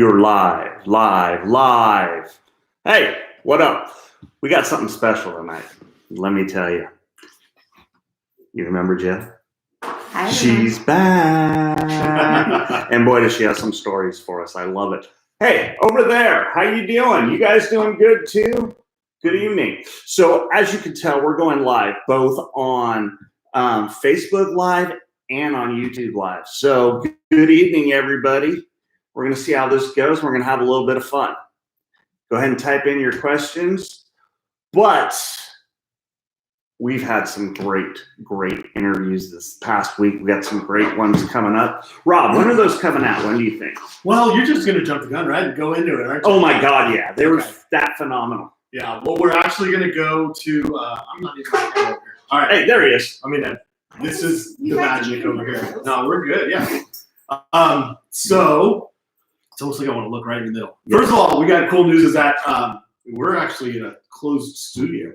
You're live, live, live. Hey, what up? We got something special tonight. Let me tell you. You remember Jeff? Hi, She's back. And boy, does she have some stories for us. I love it. Hey, over there, how you doing? You guys doing good too? Good evening. So as you can tell, we're going live both on Facebook Live and on YouTube Live. So good evening, everybody. We're going to see how this goes. We're going to have a little bit of fun. Go ahead and type in your questions. But we've had some great interviews this past week. We got some great ones coming up. Rob, when are those coming out? When do you think? Well, you're just going to jump the gun, right? And go into it, aren't you? Oh my God, yeah. They were that phenomenal. Yeah, well, we're actually going to go to, I'm not even over here. All right. Hey, there he is. I mean, this is the magic over here. No, we're good, yeah. So, it's almost like I want to look right in the middle. First of all, we got cool news is that we're actually in a closed studio now.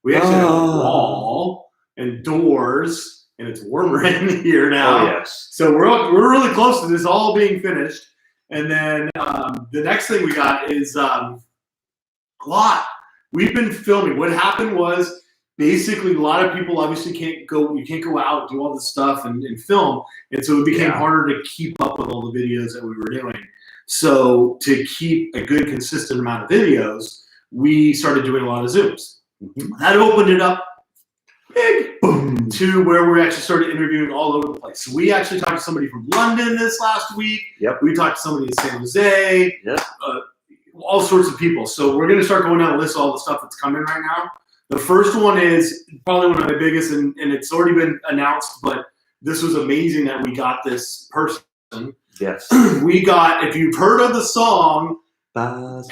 We actually have a wall and doors, and it's warmer in here now. Oh, yes. So we're really close to this all being finished. And then the next thing we got is a lot. We've been filming. What happened was basically a lot of people obviously can't go out and do all this stuff and film. And so it became harder to keep up with all the videos that we were doing. So to keep a good consistent amount of videos, we started doing a lot of Zooms. Mm-hmm. That opened it up big to where we actually started interviewing all over the place. So we actually talked to somebody from London this last week. Yep. We talked to somebody in San Jose. Yep. All sorts of people. So we're going to start going down the list of all the stuff that's coming right now. The first one is probably one of the biggest, and it's already been announced, but this was amazing that we got this person. Yes. We got, if you've heard of the song, Pass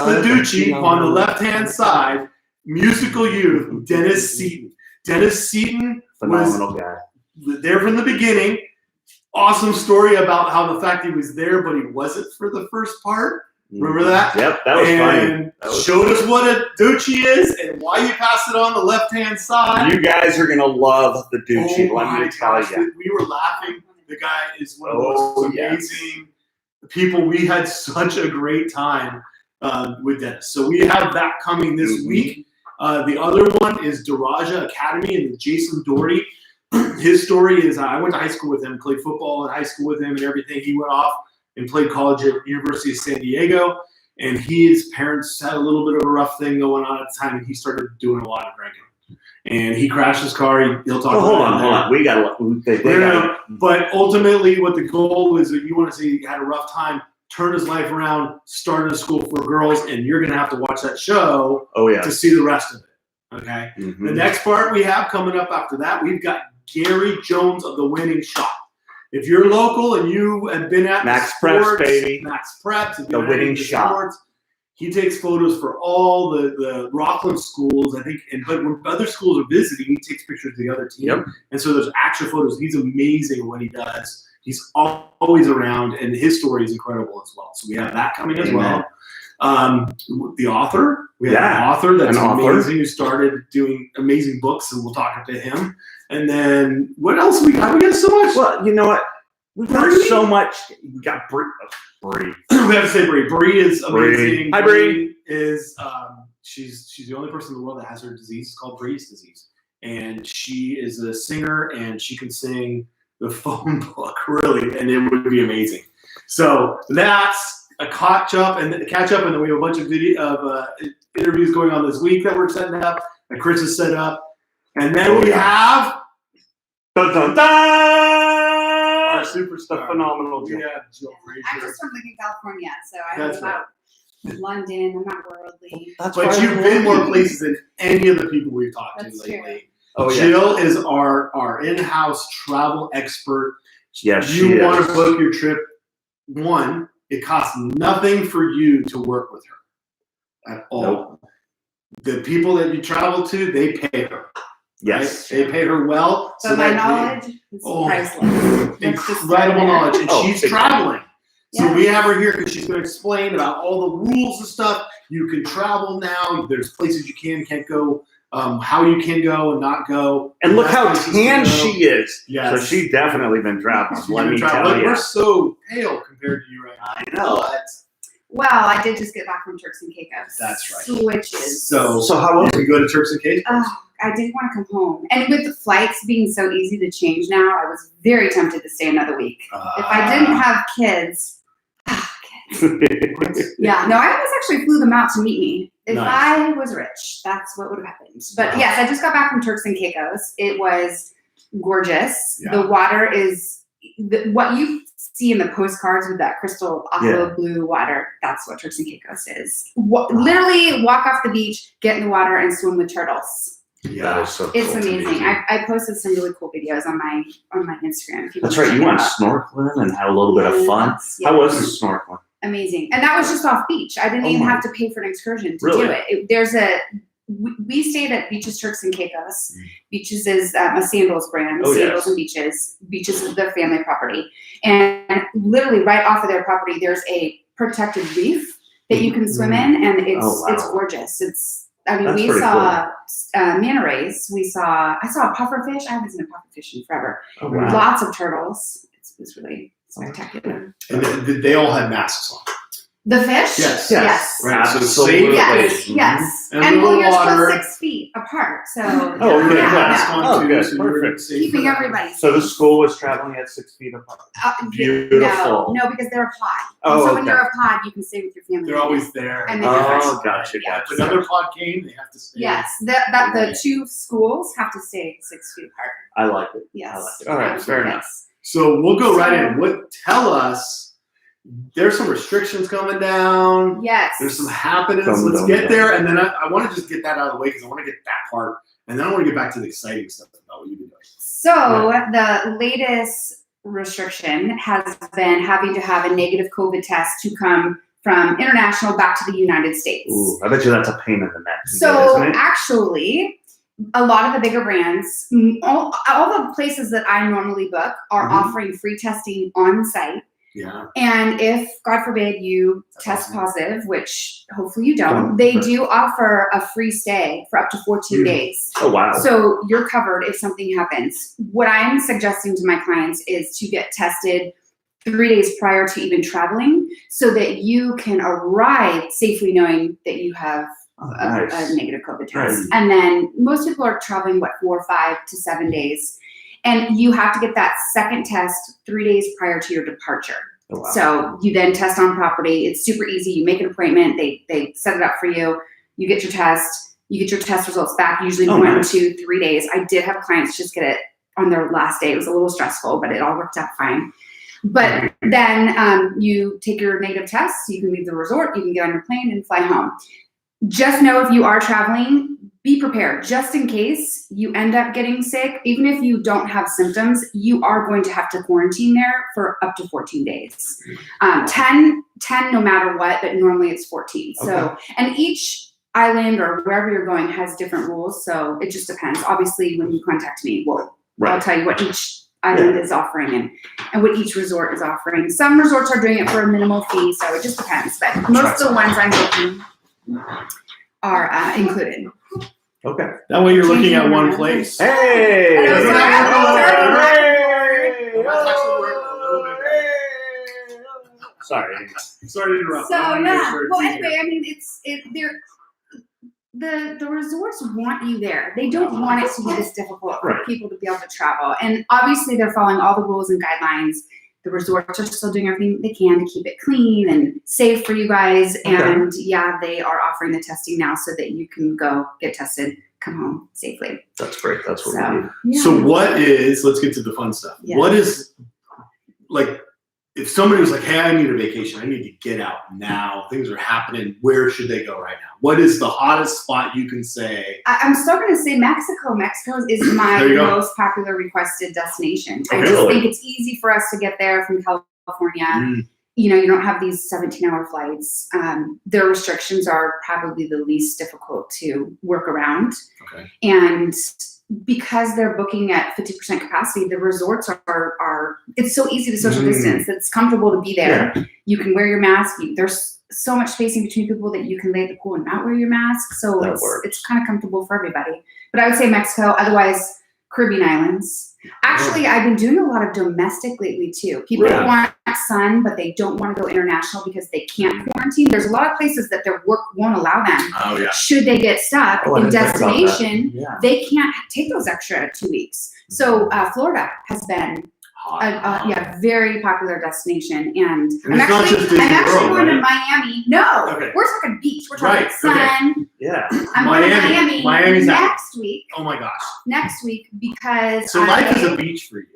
the Doochie on the left-hand side, musical youth, Dennis Seaton. Dennis Seaton Phenomenal guy. There from the beginning. Awesome story about how the fact he was there, but he wasn't for the first part. Remember that? Yep, that was funny. Showed us what a Doochie is and why you pass it on the left-hand side. You guys are going to love the Doochie, let me tell you. We were laughing. The guy is one of the most amazing people. We had such a great time with Dennis. So we have that coming this week. The other one is Daraja Academy and Jason Doherty. His story is I went to high school with him, played football in high school with him and everything. He went off and played college at University of San Diego. And his parents had a little bit of a rough thing going on at the time, and he started doing a lot of drinking. And he crashed his car. He'll talk about hold on. We got to. But ultimately, what the goal is, if you want to say he had a rough time, turn his life around, started a school for girls, and you're going to have to watch that show to see the rest of it. Okay? Mm-hmm. The next part we have coming up after that, we've got Gary Jones of The Winning Shot. If you're local and you have been at Max Preps, baby. Max Preps, The Winning Shot. Sports, he takes photos for all the Rockland schools, I think, but when other schools are visiting, he takes pictures of the other team. Yep. And so there's actual photos. He's amazing at what he does. He's always around, and his story is incredible as well. So we have that coming as well. The author, we have an author that's amazing who started doing amazing books, and we'll talk to him. And then what else we got? We got so much. Well, you know what? We've got so much. We got Bree. We have to say Bree. Bree is amazing. Hi, Bree. Is she's the only person in the world that has her disease. It's called Bree's disease, and she is a singer, and she can sing the phone book really, and it would be amazing. So that's a catch up, and then we have a bunch of interviews going on this week that we're setting up, that Chris has set up, and then we have our superstar, phenomenal. Yeah, Jill Frazier. I'm just from Lincoln, California, so I don't know about London. I'm not worldly. But you've been more places than any of the people we've talked to lately. True. Oh, yeah. Jill is our in-house travel expert. Yes, you want to book your trip. One, it costs nothing for you to work with her at all. Nope. The people that you travel to, they pay her. Yes. Right? They pay her well. So my knowledge is priceless. Incredible knowledge. And she's traveling. So we have her here because she's going to explain about all the rules and stuff. You can travel now. There's places you can't go how you can go and not go. And look how Best places tan to go. she is. Yes. So she's definitely been traveling. Let me tell Look, you. we're so pale compared to you right now. I know. But Well, I did just get back from Turks and Caicos. That's right. Switches. so how was did you go to Turks and Caicos? I did want to come home. And with the flights being so easy to change now, I was very tempted to stay another week. If I didn't have kids, kids. Yeah, no, I almost actually flew them out to meet me. If Nice. I was rich, that's what would have happened. But Wow. yes, I just got back from Turks and Caicos. It was gorgeous. Yeah. The water is what you see in the postcards with that crystal aqua blue water. That's what Turks and Caicos is. Literally walk off the beach, get in the water, and swim with turtles. That is so It's cool. amazing. I posted some really cool videos on my Instagram. If you That's wanna right. check You it went out. snorkeling and had a little bit of fun. Yeah. How was the snorkeling? Amazing. And that was just off beach. I didn't Oh even my- have to pay for an excursion to Really? do it. We stayed at Beaches Turks and Caicos. Beaches is a sandals brand, Oh, Sandals yes. and Beaches. Beaches is their family property. And literally right off of their property, there's a protected reef that you can swim in, and it's Oh, wow. it's gorgeous. That's We pretty saw manta rays. I saw a pufferfish. I haven't seen a pufferfish in forever. Oh, wow. Lots of turtles. It's really spectacular. And they all had masks on. The fish? Yes. Yes. Right. So Absolutely. safe. Yes, Mhm. yes. And And the well, you're water. still 6 feet apart, so Oh, okay, yeah, Mask yeah. on Oh, too, good. so you were Perfect. safe Keeping for that. everybody So the safe. school was traveling at 6 feet apart. Beautiful. No, because they're a pod. Oh, And so when okay. you're a pod, you can stay with your family. They're always there. And they Oh, gotcha, Yeah. If another pod came, they have to stay. Yes, the two schools have to stay 6 feet apart. I like it. Yes. I like it. All right, fair enough. So we'll go right So- in. Tell us, there's some restrictions coming down. Yes. There's some happenings. Dum, Let's dum, get dum. there. And then I want to just get that out of the way because I want to get that part. And then I want to get back to the exciting stuff about what you've been doing. So the latest restriction has been having to have a negative COVID test to come from international back to the United States. Ooh, I bet you that's a pain in the neck. So isn't it? actually, a lot of the bigger brands, all the places that I normally book are Mhm. offering free testing on site. Yeah. And if, God forbid, you That's test awesome. positive, which hopefully you don't, Don't. they do offer a free stay for up to 14 Mm. days. Oh, wow. So you're covered if something happens. What I'm suggesting to my clients is to get tested 3 days prior to even traveling so that you can arrive safely knowing that you have Oh, a nice. negative COVID test. Nice. And then most people are traveling, 4, 5 to 7 days. And you have to get that second test 3 days prior to your departure. Oh, wow. So you then test on property. It's super easy. You make an appointment. They set it up for you. You get your test. You get your test results back, usually Oh, 1 nice. to 3 days. I did have clients just get it on their last day. It was a little stressful, but it all worked out fine. But then you take your negative test. You can leave the resort. You can get on your plane and fly home. Just know if you are traveling, be prepared. Just in case you end up getting sick, even if you don't have symptoms, you are going to have to quarantine there for up to 14 days. 10 no matter what, but normally it's 14. So, and each island or wherever you're going has different rules. So it just depends. Obviously, when you contact me, I'll Right. tell you what each island is offering and what each resort is offering. Some resorts are doing it for a minimal fee, so it just depends. But most of the ones I'm booking are included. Okay. That way you're looking at one place. Hey! Hello, sir. Hey! That's actually working a little bit Hey! Sorry. Sorry to interrupt. So I wanna make yeah. sure it's Well, easier. anyway, I mean, the resorts want you there. They don't want it to be this difficult for Right. people to be able to travel. And obviously, they're following all the rules and guidelines. The resorts are still doing everything they can to keep it clean and safe for you guys. Okay. And yeah, they are offering the testing now so that you can go get tested, come home safely. That's great. That's what we So need. yeah. So let's get to the fun stuff. Yeah. What is, like, if somebody was like, hey, I need a vacation, I need to get out now, things are happening, where should they go right now? What is the hottest spot you can say? I'm still going to say Mexico. Mexico is my There you go. most popular requested destination. I Okay. just Really? think it's easy for us to get there from California. Mm, You know, you don't have these 17-hour flights. Their restrictions are probably the least difficult to work around. okay. And because they're booking at 50% capacity, the resorts are it's so easy to social Mm. distance. It's comfortable to be there. You can wear your mask. There's so much spacing between people that you can lay at the pool and not wear your mask. So That works. it's kind of comfortable for everybody. But I would say Mexico, otherwise Caribbean islands. Actually, I've been doing a lot of domestic lately too. People Really? want sun, but they don't want to go international because they can't quarantine. There's a lot of places that their work won't allow them. Oh yeah. Should they get stuck Oh, I in didn't think about that. destination, Yeah. they can't take those extra 2 weeks. So Florida has been Hot. very popular destination, and And it's not just Disney I'm actually World, going to right? Miami. No, Okay. we're talking beach. We're talking Right, sun. Yeah. I'm going to Miami. Miami Miami's out. next week. Oh my gosh. Next week because So life is a beach for you,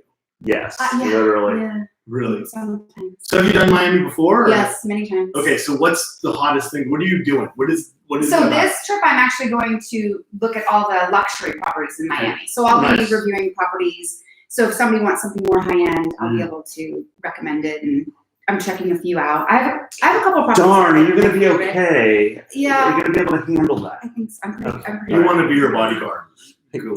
Yes. yeah, Literally. yeah, really. sometimes. So have you done Miami before? or- Yes, many times. Okay, so what's the hottest thing? What are you doing? What is So the- this trip, I'm actually going to look at all the luxury properties in Miami. So I'll be Nice. reviewing properties. So if somebody wants something more high end, I'll Mm-hmm. be able to recommend it. And I'm checking a few out. I have a couple properties. Darn, that are you I gonna be favorite. okay? Yeah. You're gonna be able to handle that. I think so. I'm pretty You want to be your bodyguard.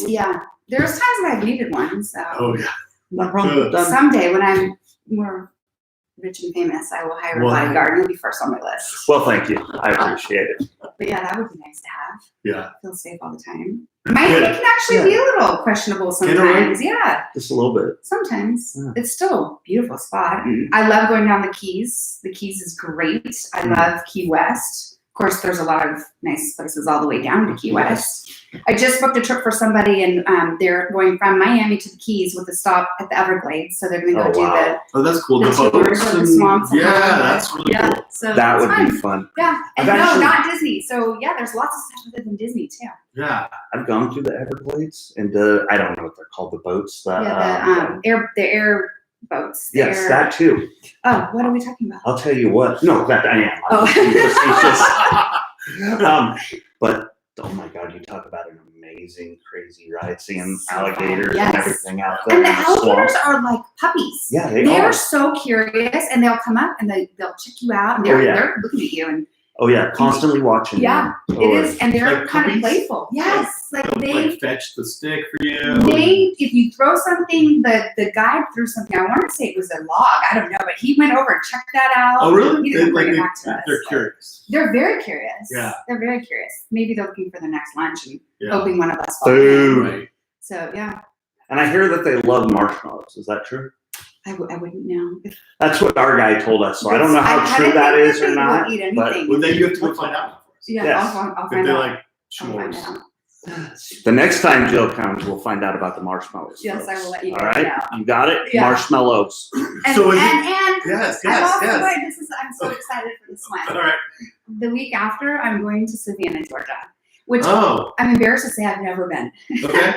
Yeah. There's times when I've needed one. So Oh yeah. No problem. Done. someday when I'm more rich and famous, I will hire a Well, bodyguard. You'll be first on my list. Well, thank you. I appreciate it. But yeah, that would be nice to have. Yeah. Feel safe all the time. Miami can actually be a little questionable Can it really? sometimes. Yeah. Just a little bit. Sometimes. Yeah. It's still a beautiful spot. Mm. I love going down the Keys. The Keys is great. I love Key West. Of course, there's a lot of nice places all the way down to Key West. I just booked a trip for somebody, and they're going from Miami to the Keys with a stop at the Everglades. So they're going to go Oh, do wow. Oh, that's cool. the The tours boats of the and- swamps. and Yeah, all that. that's really Yeah. cool. So That that's would fun. be fun. Yeah, and I've no, actually- not Disney. So yeah, there's lots of stuff other than Disney too. Yeah. I've gone through the Everglades and I don't know what they're called, the boats. Yeah, the air boats. the yes, air- that too. Oh, what are we talking about? I'll tell you what. No, that I am. Oh. But oh my God, you talk about an amazing, crazy ride, seeing So fun. alligators Yes. and everything out there. And the in swamp. alligators are like puppies. Yeah, they They are. are so curious, and they'll come up and they'll check you out, and Oh, yeah. they're looking at you, and Oh yeah, constantly watching. yeah, you. it is, and they're Like kind of puppies? playful. Yes, like They'll, they like fetch the stick for you. if you throw something, the guide threw something. I want to say it was a log. I don't know, but he went over and checked that out. Oh really? He didn't bring it They- back to us, they're but curious. They're very curious. Yeah. They're very curious. Maybe they're looking for the next lunch and Yeah. hoping one of us falls in. Boom. Right. So yeah, And I hear that they love marshmallows. Is that true? I wouldn't know. That's what our guy told us. So I don't know how I true kinda that think is or they not. will eat but- anything. Well, then you have to go find out for us. Yeah, Yes. I'll If find they out. like I'll find s'mores. out. The next time Jill comes, we'll find out about the marshmallows. Yes, I folks. will let you All guys right, know. you got it. Yeah. Marshmallows. And So is it- and Yes, I'm yes, also yes. going, I'm so excited for this All one. right. The week after, I'm going to Savannah, Georgia, which Oh, I'm embarrassed to say I've never been, okay.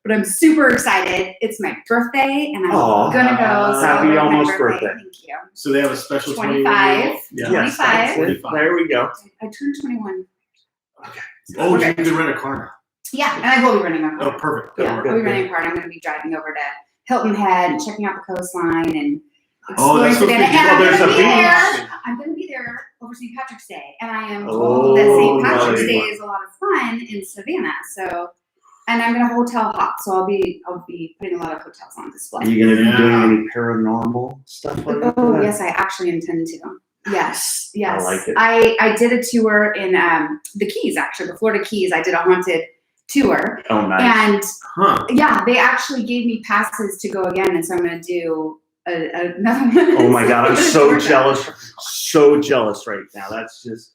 but I'm super excited. It's my birthday, and I'm Aw. gonna go. Happy celebrate my almost birthday. Thank you. So they have a special 25. Yeah. Yes, that's 25. it. There we go. I turned 21. Oh, Okay. you can rent a car now. Yeah, and I will be renting a car. Oh, perfect. Good, Yeah, good, I'll be good. renting a car. And I'm going to be driving over to Hilton Head and checking out the coastline and Oh, exploring that's supposed to Savannah. be- And oh, I'm there's going to a be beach. there. I'm going to be there over St. Patrick's Day, and I am Oh, told that St. Patrick's nice. Day is a lot of fun in Savannah. So, and I'm going to hotel hop, so I'll be putting a lot of hotels on Are display. you going to be doing Yeah. any paranormal stuff like that? Oh yes, I actually intend to. Yes, yes. I like it. I did a tour in the Keys, actually, the Florida Keys. I did a haunted tour, Oh, nice. and Huh. yeah, they actually gave me passes to go again, and so I'm going to do another one. Oh my God, I'm so Georgia. jealous. So jealous right now. That's just,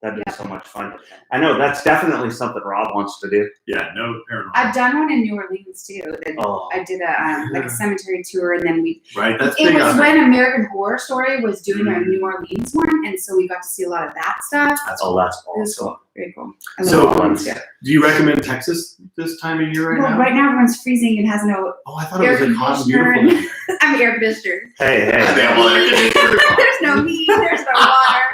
that'd be Yeah. so much fun. I know that's definitely something Rob wants to do. Yeah, no paranormal. I've done one in New Orleans too. Oh, I did a cemetery tour, and then Right, that's it big was out there. when American Horror Story was doing a Mhm. New Orleans one, and so we got to see a lot of that stuff. That's oh, that's It was awesome. cool, very cool. I So, love New Orleans, yeah. Do you recommend Texas this time of year right Well, now? right now everyone's freezing and has no. Oh, I thought it was air like hot and conditioner beautiful. down there. I'm air conditioner. Hey, They have hey. all air conditioners. There's no heat. There's no water.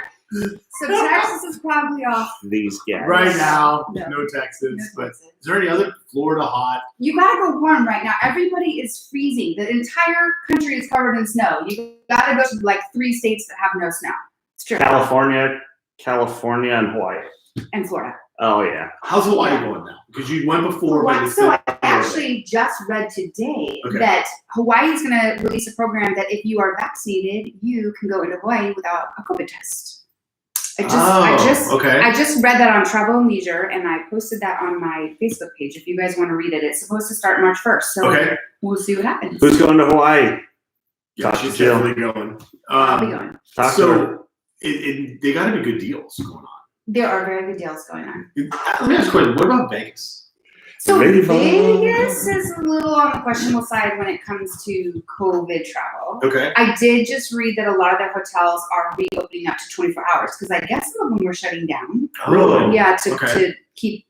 So Texas is probably off. These guys. Right now, No. no Texas. No But Texas. is there any other Florida hot? You gotta go warm right now. Everybody is freezing. The entire country is covered in snow. You gotta go to like 3 states that have no snow. It's true. California, and Hawaii. And Florida. Oh, yeah. How's Hawaii going now? Because you went before, but it's So I still- actually just read today Okay. that Hawaii is going to release a program that if you are vaccinated, you can go into Hawaii without a COVID test. Okay. I just read that on Travel and Leisure, and I posted that on my Facebook page. If you guys want to read it, it's supposed to start March 1st. So Okay. we'll see what happens. Who's going to Hawaii? Yeah, Talk to she's Jill. definitely going. I'll be going. Talk to her. So they got to be good deals going on. There are very good deals going on. Let me ask you a question. What about Vegas? So Vegas. Vegas is a little on the questionable side when it comes to COVID travel. Okay. I did just read that a lot of their hotels are reopening up to 24 hours because I guess some of them were shutting down. Really? Yeah, Okay. to keep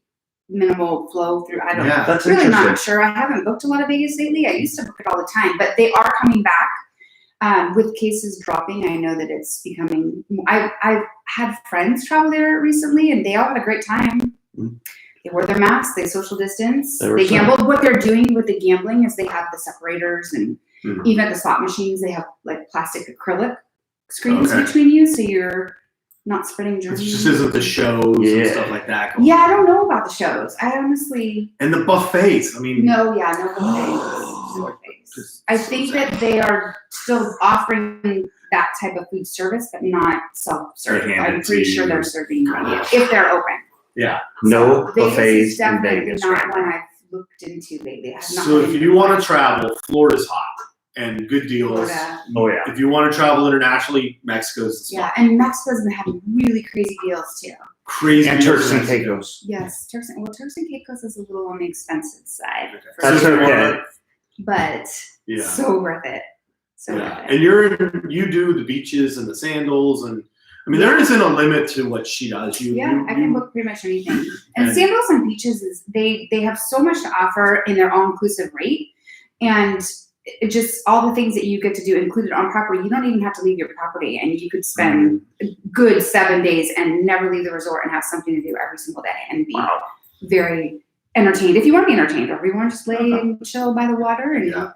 minimal flow through. I don't know. Yeah. That's Really interesting. not sure. I haven't booked a lot of Vegas lately. I used to book it all the time, but they are coming back. With cases dropping, I know that it's becoming. I've had friends travel there recently, and they all had a great time. Mm. They wore their masks, they social distance, They were they fun. gambled. What they're doing with the gambling is they have the separators, and Mhm. even at the slot machines, they have like plastic acrylic screens Okay. between you, so you're not spreading It germs. just isn't the shows Yeah. and stuff like that. Going Yeah, on. I don't know about the shows. I honestly. And the buffets. I mean, No buffets. No buffets. I think that they are still offering that type of food service, but not self-serve. They hand I'm it pretty to sure you. they're serving money if they're open. yeah. No So Vegas is buffets in definitely Vegas not right one now. I've looked into lately. I've not So if been you want to travel, Florida's hot and good deals. Florida. Oh yeah. If you want to travel internationally, Mexico's the spot. Yeah, and Mexico's been having really crazy deals too. Crazy. And deals Turks in and Mexico. Caicos. Yes, Turks and Caicos is a little on the expensive side. Okay. for That's sure, okay. But Yeah. so worth it. So Yeah. worth it. And you do the beaches and the sandals, and I mean there isn't a limit to what she does. Yeah, I can book pretty much anything. And And- Sandals and Beaches is they have so much to offer in their all-inclusive rate, and it just all the things that you get to do included on property. You don't even have to leave your property, and you could spend a good 7 days and never leave the resort and have something to do every single day and be Wow. very entertained. If you want to be entertained, or if you want to just lay and chill by the water and Yeah.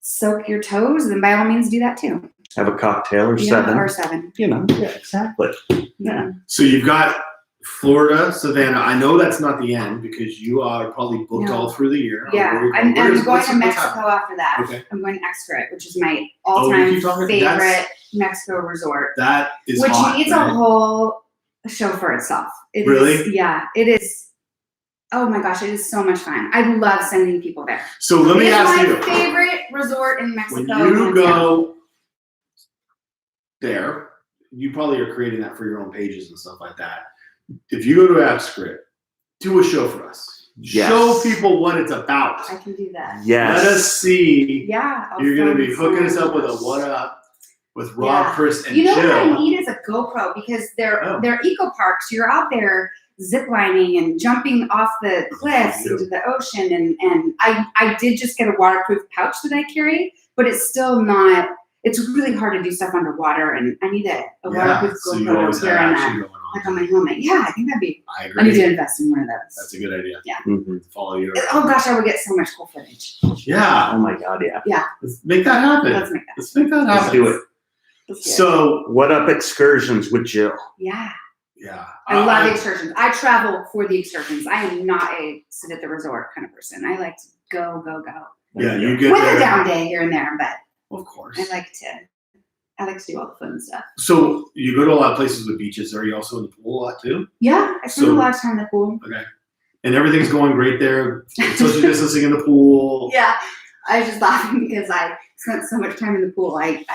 soak your toes, then by all means do that too. Have a cocktail or Yeah, seven. or 7. You know. Yeah, exactly. Yeah. So you've got Florida, Savannah. I know that's not the end because you are probably booked No. all through the year. Yeah, Where- I'm where's- going what's- to what's Mexico happening? after that. Okay. I'm going to Xcaret, which is my Oh, you all-time keep talking- favorite that's- Mexico resort, That is which hot, needs right? a whole show for itself. It is- Really? yeah, it is. Oh my gosh, it is so much fun. I love sending people there. So let me It is ask my you. favorite resort in Mexico. When you hands down. go there, you probably are creating that for your own pages and stuff like that. If you go to Xcaret, do a show for us. Yes. Show people what it's about. I can do that. Yes. Let us see. Yeah. I'll You're going to film be hooking us some. up with a what up with Rob, Yeah. Chris, and You know what I Jill. need is a GoPro because they're Oh. eco parks. You're out there ziplining and jumping off the cliffs Yeah. into the ocean, and I did just get a waterproof pouch that I carry, but it's still not. It's really hard to do stuff underwater, and I need a waterproof so you GoPro always here have and action that, going like on. on my helmet. Yeah, I think that'd be. I I need agree. to invest in one of those. That's a good idea. Mhm. Follow you. Oh gosh, I would get so much cool footage. Yeah. Oh my God, yeah. Let's make that happen. Let's make that. Let's make that happen. Let's do it. Let's do it. So, What up excursions with Jill? Yeah. yeah. I love excursions. I travel for the excursions. I am not a sit at the resort kind of person. I like to go. Yeah, you get With there. a down day here and there, but Of course. I like to do all the fun stuff. So you go to a lot of places with beaches. Are you also in the pool a lot too? Yeah, I spend So- a lot of time in the pool. Okay. And everything's going great there. Social distancing in the pool. Yeah, I was just laughing because I spent so much time in the pool. I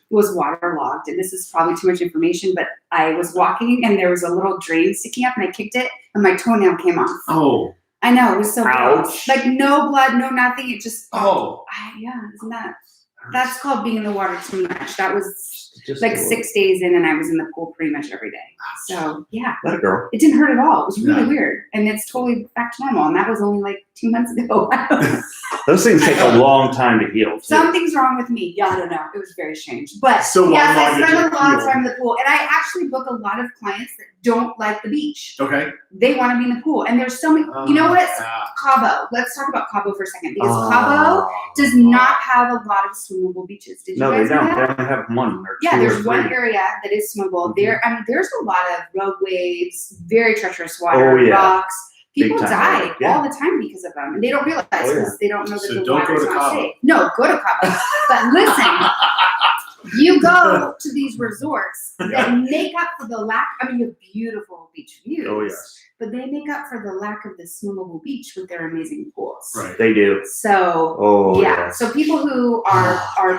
was waterlogged, and this is probably too much information, but I was walking and there was a little drain sticking up, and I kicked it, and my toenail came off. Oh. I know, it was so Ouch. gross. Like no blood, no nothing. It just Oh. yeah, isn't that? That's called being in the water too much. That was Just like a little- 6 days in, and I was in the pool pretty much every day. So yeah, Let it go. it didn't hurt at all. It was really Yeah. weird, and it's totally back to normal. And that was only like 2 months ago. Those things take a long time to heal. too. Something's wrong with me. Yeah, I don't know. It was very strange. But So yes, long I did spend you a lot of heal? time in the pool, and I actually book a lot of clients that don't like the beach. Okay. They want to be in the pool, and there's so many. You know what? Yeah. Cabo. Let's talk about Cabo for a second because Oh. Cabo does not have a lot of swimmable beaches. Did you No, they guys know don't. that? They only have one or Yeah, two or there's one three. area that is swimmable. Mhm. There, I mean, there's a lot of rogue waves, very treacherous water, Oh, yeah. rocks. Big People time die water, yeah. all the time because of them, and they don't realize Oh, because yeah. they don't know that So the don't go water's to not Cabo. safe. No, go to Cabo. But listen, you go to these resorts that make up for the lack. I mean, you have beautiful beach views. Oh yes, But they make up for the lack of the swimmable beach with their amazing pools. Right. they do. So Oh yeah. yes. So people who are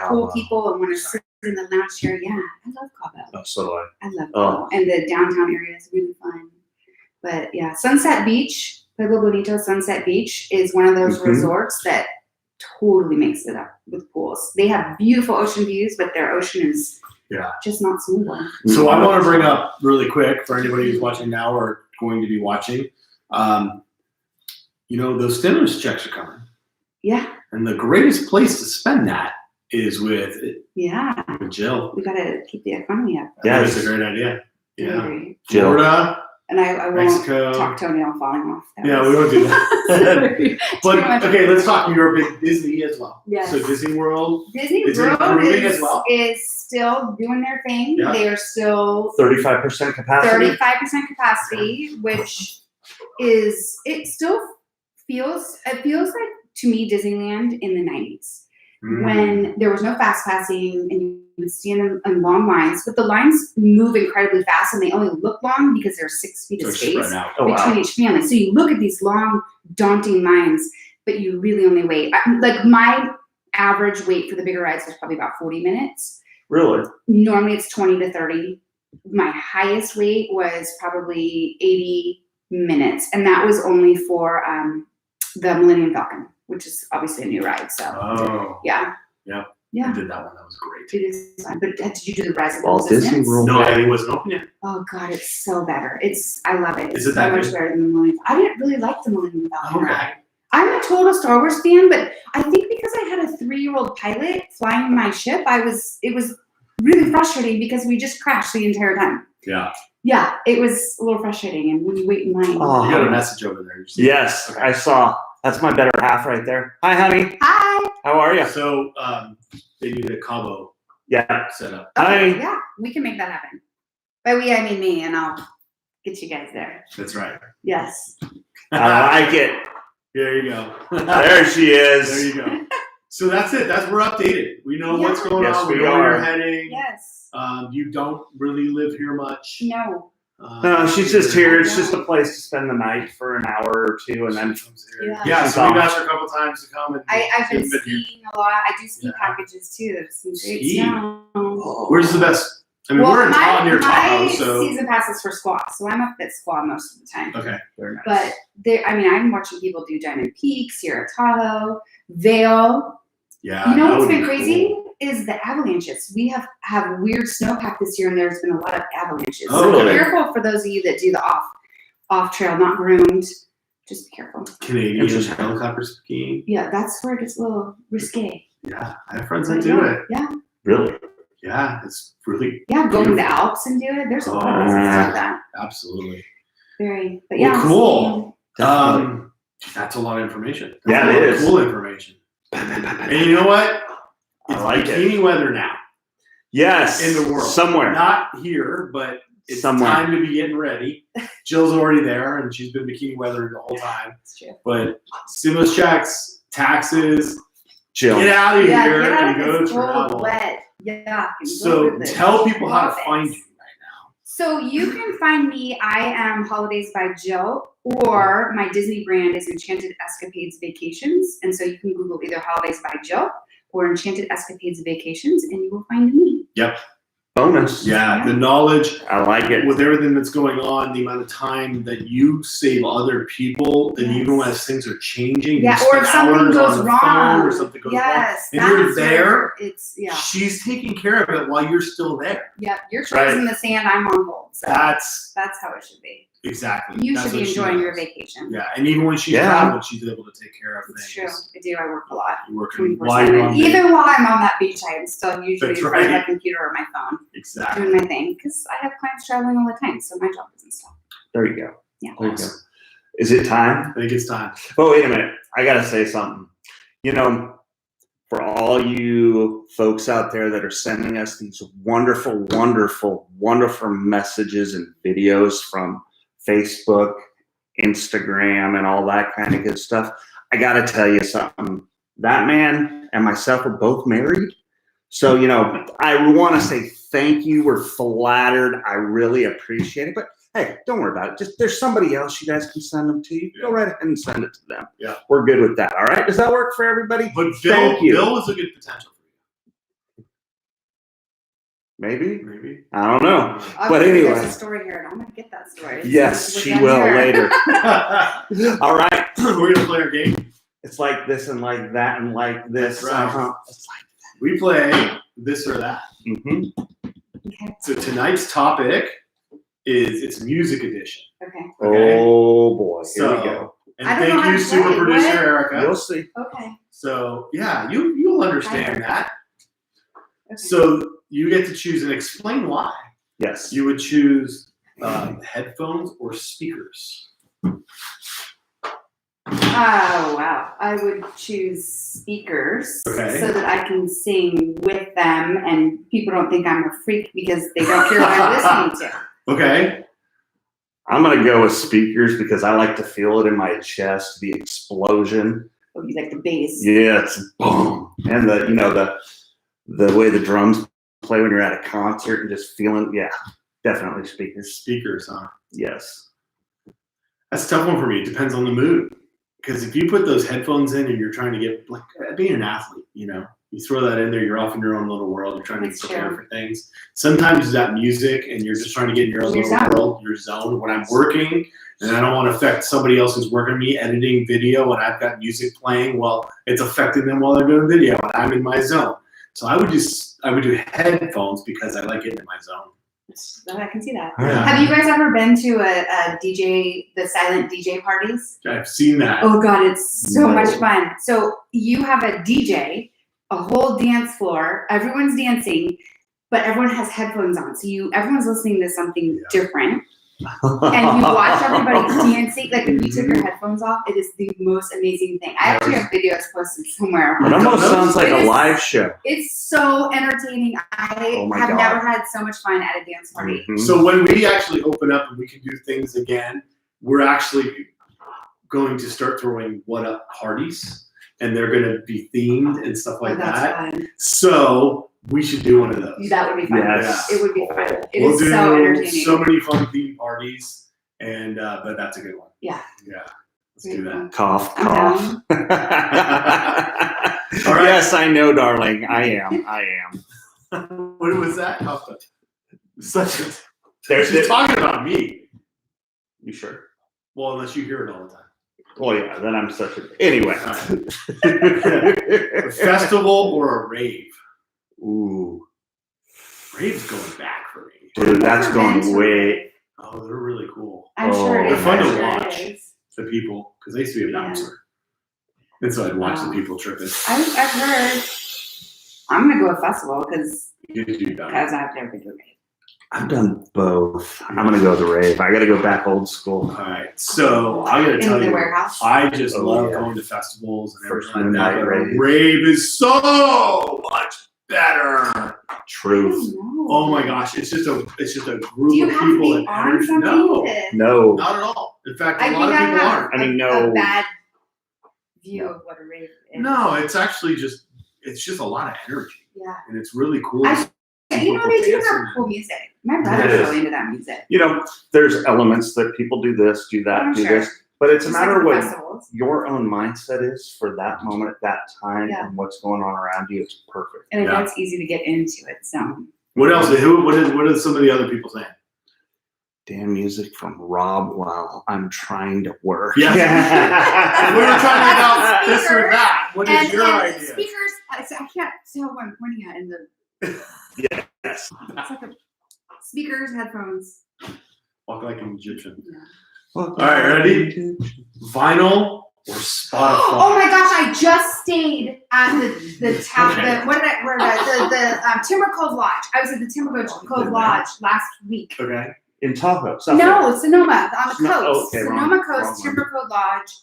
pool Cabo. people and want to sit in the lounge chair, yeah, I love Cabo. Oh, so do I. I love Oh. Cabo. And the downtown area is really fun. But yeah, Sunset Beach, Pueblo Bonito Sunset Beach is one of those Mhm. resorts that totally makes it up with pools. They have beautiful ocean views, but their ocean is just not smooth one. So I want to bring up really quick for anybody who's watching now or going to be watching, those stimulus checks are coming. Yeah, And the greatest place to spend that is with yeah. Jill. We gotta keep the economy up. Yeah, That's a great idea. Yeah. Very. Jill. Florida, And I won't Mexico. talk Tony on falling off. That Yeah, was- we won't do that. Sorry. But Too much. okay, let's talk. You're a big Disney as well. Yes. So Disney World. Disney Is it World improving as well? is still doing their thing. Yeah. They are still 35% capacity. 35% capacity, which is it feels like to me Disneyland in the 90s when there was no fast passing and you would stand in long lines, but the lines move incredibly fast and they only look long because there's 6 feet So of it's space spread out. Oh between wow. each family. So you look at these long, daunting lines, but you really only wait. Like my average wait for the bigger rides was probably about 40 minutes. Really? Normally it's 20 to 30. My highest wait was probably 80 minutes. And that was only for the Millennium Falcon, which is obviously a new ride. So Oh. yeah. Yeah. Yeah. I did that one. That was great. It is fun. But did you do the Rise of the Walt Disney Resistance? World. No, it wasn't open yet. Oh God, it's so better. I love it. Is It's it that so much good? better than the Millennium. I didn't really like the Millennium Falcon Okay. ride. I'm a total Star Wars fan, but I think because I had a 3-year-old pilot flying my ship, it was really frustrating because we just crashed the entire time. Yeah. Yeah, it was a little frustrating, and when you wait in line. Oh. You got a message over there. You see? Yes, Okay. I saw. That's my better half right there. Hi, honey. Hi. How are you? So they do the Cabo Yeah. setup. Okay, Hi. yeah, we can make that happen. By we, I mean me, and I'll get you guys there. That's right. Yes. I like it. There you go. There she is. There you go. So that's it. We're updated. We know what's Yeah. going Yes, on. We we know where are. you're heading. Yes. You don't really live here much. No. No, she's just here. It's just a place to spend the night for an hour or two, and then Yeah. Yeah, She's so we've on. asked her a couple times to come. And I've been she's here. skiing a lot. I do ski Yeah. packages too. There's some great Ski? snow. Where's the best? I mean, we're in near Tahoe, my so season passes for Squaw, so I'm up at Squaw most of the time. okay, very nice. But I'm watching people do Diamond Peak, Sierra Tahoe, Vail. Yeah, You know that what's would been be crazy cool. is the avalanches. We have weird snowpack this year, and there's been a lot of avalanches. Oh, So be really? careful for those of you that do the off trail, not groomed. Just be careful. Canadian Interesting. helicopter skiing. Yeah, that's where it gets a little risque. Yeah, I have friends that do it. Yeah, really. Yeah, it's really yeah. Go to the Beautiful. Alps and do it. There's a lot of places like that. absolutely. Very, but Well, yeah. cool. Definitely. That's a lot of information. Yeah, That's it a lot of is. cool information. And you know what? It's I like it. bikini weather now Yes. in the world. Somewhere. Not here, but it's Somewhere. time to be getting ready. Jill's already there, and she's been bikini weather the whole time. That's true. But stimulus checks, taxes, Chill. get out of Yeah, here get out and of go this cold, travel. wet. Yeah. So tell people how to find you right now. So you can find me. I am Holidays by Jill, or my Disney brand is Enchanted Escapades Vacations. And so you can Google either Holidays by Jill or Enchanted Escapades Vacations, and you will find me. Bonus. Yeah, the knowledge I like it. with everything that's going on, the amount of time that you save other people, and Yes. even as things are changing, Yeah, you or if spend something hours goes on the wrong. phone or something goes Yes, and you're that's there. where it's she's taking care of it while you're still there. Yeah, you're Right. toes in the sand. I'm on hold. So That's that's how it should be. exactly. You that's should be what she enjoying your does. vacation. Yeah, and even when she's Yeah. traveling, she's able to take care of It's things. true. I do. I work a lot. You're working 24/7. while you're on Even while I'm on that beach, I am still usually That's in front of right. my computer or my phone exactly. doing my thing because I have clients traveling all the time, so my job doesn't stop. There you go. Yeah. There you go. Awesome. Is it time? I think it's time. Oh, wait a minute. I got to say something. You know, for all you folks out there that are sending us these wonderful, wonderful, wonderful messages and videos from Facebook, Instagram, and all that kind of good stuff, I got to tell you something. That man and myself are both married. So, you know, I want to say thank you. We're flattered. I really appreciate it. But hey, don't worry about it. Just there's somebody else you guys can send them to. You go right ahead and send it to them. Yeah. We're good with that. All right. Does that work for everybody? But Thank you. Bill was a good potential for Maybe. you. Maybe. I don't know. I'll But tell you anyway. There's a story here, and I'm gonna get that story. Yes, We're she done will here. later. All right. We're gonna play our game. It's like this and like that and like this. That's right. Uh-huh. We play this or that. Mm-hmm. Okay. So tonight's topic is it's music edition. Okay. Okay. Oh boy. Here we So- go. And I don't know thank how you, to super play. producer What? Erica. You'll see. Okay. So yeah, you'll understand that. Okay. So you get to choose and explain why. Yes. You would choose headphones or speakers. Oh wow! I would choose speakers Okay. so that I can sing with them, and people don't think I'm a freak because they don't hear what I'm listening to. Okay. I'm gonna go with speakers because I like to feel it in my chest, the explosion. Oh, you like the bass? Yeah, it's boom. And the way the drums play when you're at a concert and just feeling, yeah, definitely speakers. Speakers, huh? Yes. That's a tough one for me. It depends on the mood. Because if you put those headphones in and you're trying to get, like, being an athlete, you know, you throw that in there, you're off in your own little world, you're trying to That's prepare true. for things. Sometimes that music and you're just trying to get in your own Your little zone. world, your zone. When I'm working and I don't want to affect somebody else who's working me, editing video, and I've got music playing, well, it's affecting them while they're doing video and I'm in my zone. So I would do headphones because I like getting in my zone. I can see that. Yeah. Have you guys ever been to a DJ, the silent DJ parties? I've seen that. Oh God, it's so No. much fun. So you have a DJ, a whole dance floor, everyone's dancing, but everyone has headphones on. So everyone's listening to something different. And you watch everybody dancing. Like if you took your headphones off, it is the most amazing thing. I actually have videos posted somewhere. It almost sounds like It a is- live show. It's so entertaining. I Oh my have God. never had so much fun at a dance party. Mhm. So when we actually open up and we can do things again, we're actually going to start throwing what up parties, and they're going to be themed and stuff like Oh, that's that. fun. So we should do one of those. That would be fun. Yes. It would be fun. It We'll is do so entertaining. so many fun themed parties, and but that's a good one. Yeah. Yeah. Let's do that. Cough, I'm cough. All right. Yes, I know, darling. I am. What was that? Such a. There's She's it. talking about me. You sure? Well, unless you hear it all the time. Well, yeah. Then I'm such a. Anyway. A festival or a rave? Ooh, Rave's going back for me. dude, that's Never been going to way. Oh, they're really cool. I'm Oh, sure it they're is. fun to I'm sure it watch. is. The people, because I used to be a Yeah. bouncer. And so I'd watch Wow. the people tripping. I've heard. I'm gonna go with festival because You could do that. I've never been to a rave. I've done both. I'm gonna go the rave. I gotta go back old school. All right. So I gotta In tell the you, warehouse. I just Oh, love yeah. going to festivals and First everything like that. midnight But a rave. rave is so much better. Truth. Oh my gosh, it's just a group Do you of have to people be and on energy. something? No, to- No. not at all. In fact, I a think lot of I people have aren't. I mean, a no. bad view of what a rave is. No, it's actually just a lot of energy, Yeah. and it's really cool. You know, they do have Dancing. cool music. My It brother's is. really into that music. You know, there's elements that people do this, do that, I'm do sure. this, but it's a Just matter like of the what festivals. your own mindset is for that moment at that time Yeah. and what's going on around you. It's perfect. And I know Yeah. it's easy to get into it. So What else? What is some of the other people saying? Damn music from Rob while I'm trying to work. Yes. We were talking about this or Speakers. that. What is your idea? speakers. I can't tell what I'm pointing at in the. Yes. It's like a, speakers, headphones. Walk like an Egyptian. Yeah. All right, ready? Vinyl or Spotify? Oh my gosh! I just stayed at the town. The Timber Cove Lodge. I was at the Timber Cove Lodge last week. Okay. In Tahoe. Suffolk. No, Sonoma on the No, coast. okay, wrong- Sonoma wrong Coast, one.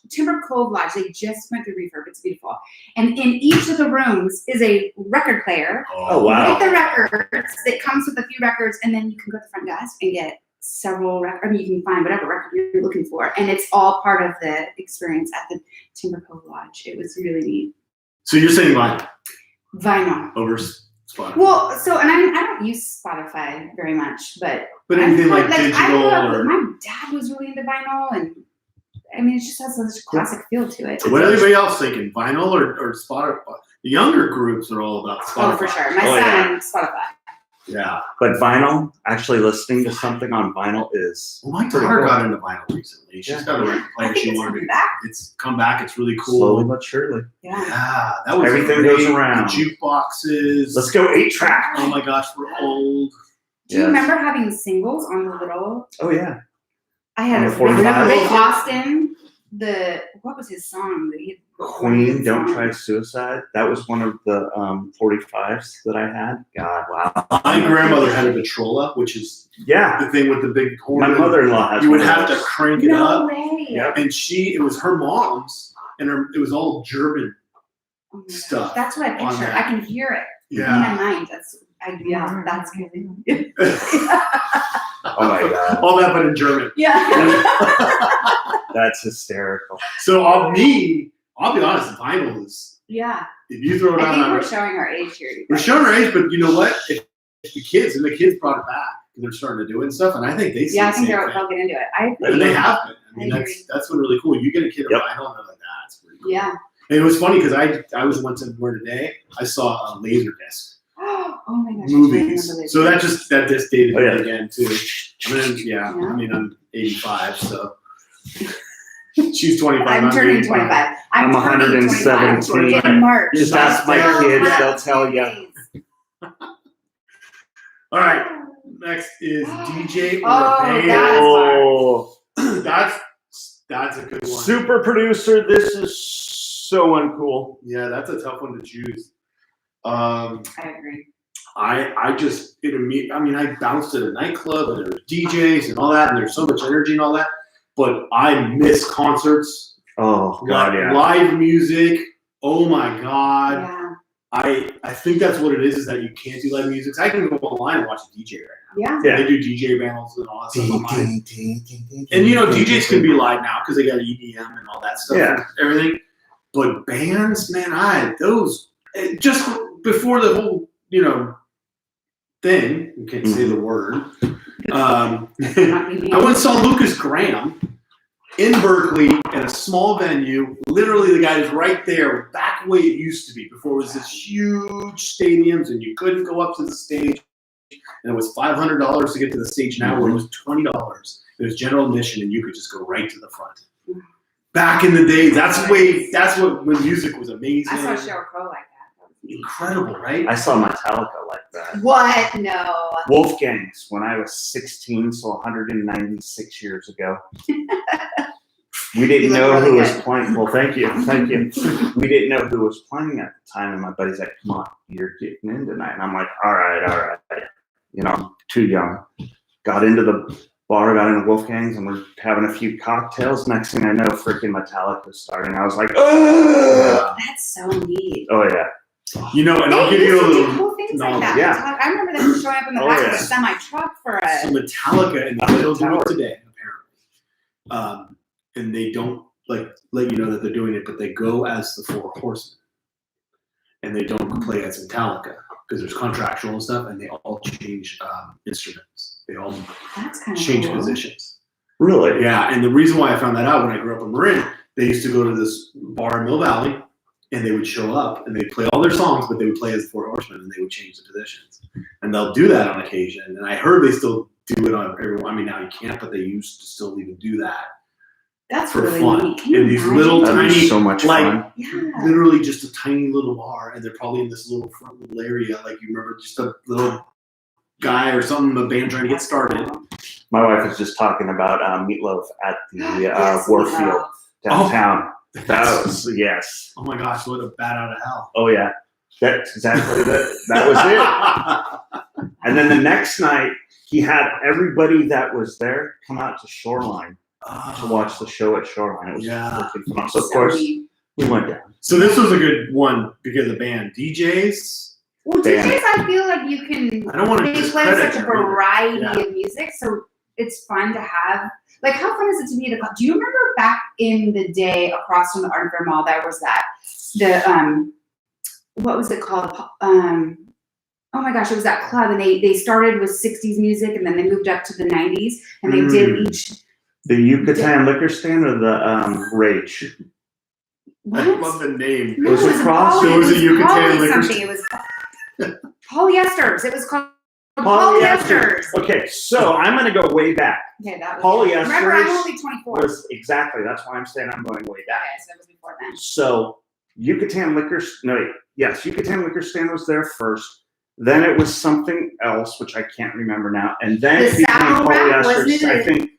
Timber Cove Lodge. They just went through refurb. It's beautiful. And in each of the rooms is a record player Oh, wow. with the records. That comes with a few records, and then you can go to the front desk and get several records. I mean, you can find whatever record you're looking for, and it's all part of the experience at the Timber Cove Lodge. It was really neat. So you're saying vinyl Vinyl. over Spotify. Well, so and I don't use Spotify very much, but anything like I digital grew up- or my dad was really into vinyl, and I mean, it just has such a classic feel to it. what anybody else thinking? Vinyl or Spotify? The younger groups are all about Spotify. Oh, for sure. My Oh, son, Spotify. Yeah. But vinyl, actually listening to something on vinyl is Well, my pretty daughter cool. got into vinyl recently. She's Yeah. got a record I player think she it's wanted coming to. back. It's come back. It's really cool. slowly but surely. Yeah. Yeah, that was Everything great. goes around. The jukeboxes. Let's go 8-track. Oh my gosh, we're old. Do you Yes. remember having singles on the little? Oh yeah. I had On a the 45? Rick Austin. What was his song? That he Queen, Don't Try Suicide. That was one of the 45s that I had. God, wow. My grandmother had a Victrola, which is Yeah. the thing with the big horn. My mother-in-law has You would one of have to those. crank it No up, way. Yep. and it was her mom's, and it was all German. Oh my gosh. Stuff That's what I on picture. that. I can hear it in Yeah. my mind. That's that's good. Oh my God. All that, but in German. Yeah. That's hysterical. So I'll be honest, vinyl is, Yeah. if you throw it I think on, we're showing our age here. you we're guys. showing our age, but you know what? If the kids brought it back, they're starting to do it and stuff, and I think they see Yeah, I the think same they'll get into it. I thing. agree. And they have been. I mean, I that's been really cool. You get a kid a Yep. vinyl, and they're like, that's pretty cool. Yeah. And it was funny because I was once in where today I saw a laser disc Oh my gosh. movies. I So that just dated Oh, me yeah. again too. I mean I'm 85, so she's 25. I'm turning 85. 25. I'm turning 117. 25 in March. Just ask my Still kids, have they'll tell 2 you. days. All right, next is DJ or Oh, band. Oh, That's a good one. super producer. This is so uncool. Yeah, that's a tough one to choose. I agree. I bounced at a nightclub and there were DJs and all that, and there's so much energy and all that. But I miss concerts, Oh God, yeah. live music. Oh my God. Yeah. I think that's what it is that you can't do live music. I can go online and watch a DJ right now. Yeah. They do DJ panels and all that stuff online. And DJs can be live now because they got EDM and all that stuff, Yeah. and everything. But bands, man, just before the whole thing. You can't say the word. I once saw Lucas Graham in Berkeley at a small venue. Literally, the guy is right there, back the way it used to be before it was this huge stadiums and you couldn't go up to the stage. And it was $500 to get to the stage now, where it was $20. It was general admission, and you could just go right to the front. Back in the day, that's when music was amazing. I saw Sheryl Crow like that. Incredible, right? I saw Metallica like that. What? No. Wolfgangs when I was 16, so 196 years ago. We didn't You look know really who was good. playing. Well, thank you. We didn't know who was playing at the time, and my buddy's like, "Come on, you're getting in tonight." And I'm like, "All right." I'm too young. Got into the bar, got into Wolfgangs, and we're having a few cocktails. Next thing I know, freaking Metallica's starting. I was like, "Oh, That's so neat. oh yeah." And I'll They give you a used to do little. cool things no, like that. yeah. I remember them showing up in the Oh, back of yeah. a semi truck for So a. Metallica, and they still do it today, apparently. And they don't let you know that they're doing it, but they go as the Four Horsemen, and they don't play as Metallica because there's contractual and stuff, and they all change instruments. They all That's kind of change cool. positions. Really? Yeah, and the reason why I found that out when I grew up in Marin, they used to go to this bar in Mill Valley, and they would show up and they'd play all their songs, but they would play as the Four Horsemen, and they would change the positions. And they'll do that on occasion. And I heard they still do it on everyone. I mean, now you can't, but they used to still even do that That's for really fun. neat. Can you In these imagine? little That'd be tiny, so much like, fun. Yeah. literally just a tiny little bar, and they're probably in this little front little area. Like, you remember just a little guy or something, a band trying to get started. My wife was just talking about Meatloaf at the Yes, Warfield Meatloaf. downtown. That was, yes. Oh my gosh, what a bat out of hell. Oh yeah, that's exactly that was it. And then the next night, he had everybody that was there come out to Shoreline to watch the show at Shoreline. It was Yeah. freaking fun. So of course neat. we went down. So this was a good one because of band. DJs. Well, Band. DJs, I feel like you can. I don't want to They play discredit such a them either. variety Yeah. of music, so it's fun to have. Like, how fun is it to be at a? Do you remember back in the day, across from the Art Fair Mall, there was that what was it called? oh my gosh, it was that club, and they started with 60s music, and then they moved up to the 90s, and they did each. The Yucatan liquor stand or the Rage? I love the name. No, It was a cross- it was a Yucatan poly liquor something. It was polyesters. It was called polyesters. Okay, so I'm going to go way back. Okay, that was. Polyesters Remember, I'm only 24. Was exactly, that's why I'm saying I'm going way back. Okay, so that was before then. So Yucatan Yucatan liquor stand was there first. Then it was something else, which I can't remember now. And then The it became Saddle Rack, wasn't polyesters, I it? think.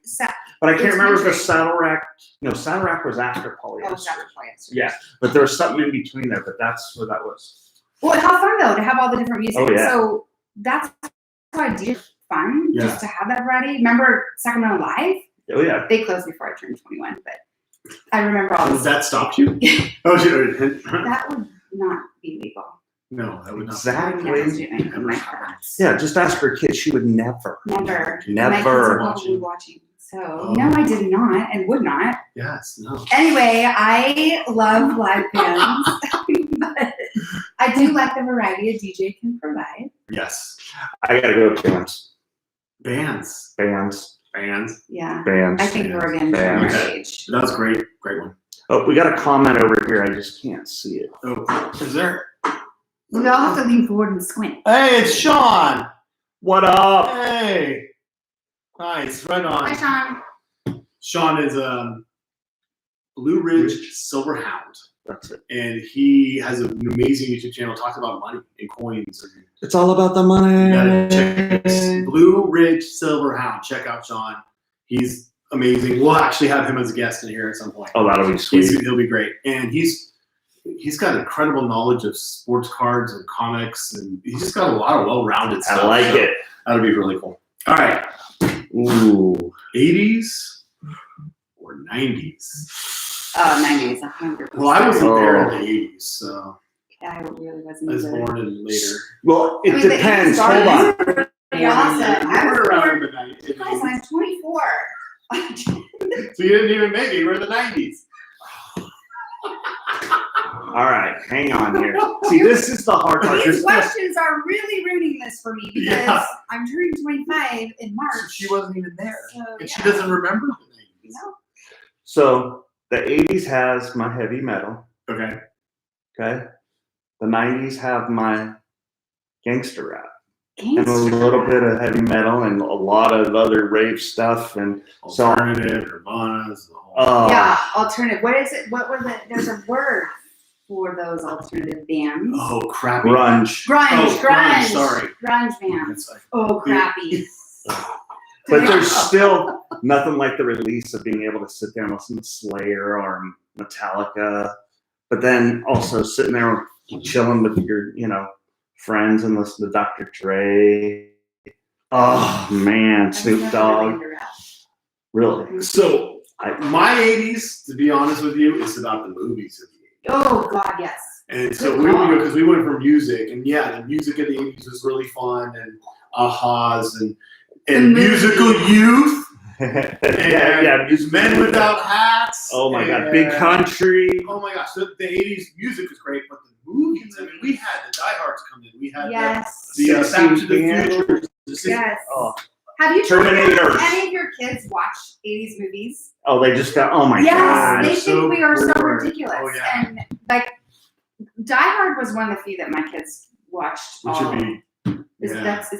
But I It can't was remember if the country. Saddle Rack, no, Saddle Rack was after Oh, polyester. it was after polyesters. Yeah, but there was something in between there, but that's what that was. Well, how fun though to have all the different music. Oh, yeah. So that's why I do fun Yeah. just to have that variety. Remember Sacramento Live? Oh yeah. They closed before I turned 21, but I remember all Does this. that stop you? Oh, shit. That would not be legal. No, that would not. I would never Exactly. do anything like that. Yeah, just ask her kid. She would never. Never. Never. My kids are probably watching. So no, I did not and would not. Yes, no. Anyway, I love live bands, but I do like the variety a DJ can provide. Yes. I gotta go with bands. Bands. Bands. Yeah. Bands. I think we're again showing our Bands. age. That was great. Great one. Oh, we got a comment over here. I just can't see it. Oh, is there? We all have to lean forward and squint. Hey, it's Sean. What up? Hey. Nice. Right on. Hi, Sean. Sean is Blue Ridge Silver Hound, That's it. and he has an amazing YouTube channel. Talks about money and coins. And It's all about the you money. gotta check this. Blue Ridge Silver Hound. Check out Sean. He's amazing. We'll actually have him as a guest in here at some point. Oh, that'll be sweet. He'll be great, and he's got incredible knowledge of sports cards and comics, and he's just got a lot of well-rounded stuff. I like so it. That'll be really cool. All right, Ooh. 80s or 90s? Oh, 90s, 100%. Well, I wasn't there Oh. in the 80s, so I really wasn't I was either. born in later. Well, it I mean, the depends. 80s Hold on. are pretty awesome. I was around born, in the 90s. guys, I'm 24. So you didn't even make it. You were in the 90s. All right, hang on here. See, this is the hard part. These This- questions are really ruining this for me because Yeah. I'm turning 25 in March. So she wasn't even there, So, and she yeah. doesn't remember the 90s. No. So the 80s has my heavy metal. Okay. Okay. The 90s have my gangster rap. And a Gangster little rap. bit of heavy metal and a lot of other rave stuff. And so, Alternative, Nirvana's, the whole. Yeah, alternative. What is it? What was it? There's a word for those alternative bands. Oh, crappy. grunge. Grunge, Oh, grunge, grunge, sorry. grunge bands. It's like, Oh, crappy. But there's still nothing like the release of being able to sit there and listen to Slayer or Metallica. But then also sitting there chilling with your, friends and listen to Dr. Dre. Oh man, I've Snoop never Dogg. been into rap. Really? so my 80s, to be honest with you, is about the movies of the 80s. Oh God, yes. And so Good we call. would go because we went for music, and yeah, the music of the 80s was really fun, and ahas and The movie. musical youth, yeah, music. men without hats. Oh my God, and- Big Country. Oh my gosh, so the 80s music was great, but the movies, I mean, we had the Die Hards come in, we had Yes. the Back to the Sixteen Future. The Yes. Oh, Have you Terminator. any of your kids watch 80s movies? oh, they just got. Oh my Yes, God. they so think we are so bored. ridiculous. Oh, yeah. And like Die Hard was one of the few that my kids watched. Which all. would be, Is yeah. that's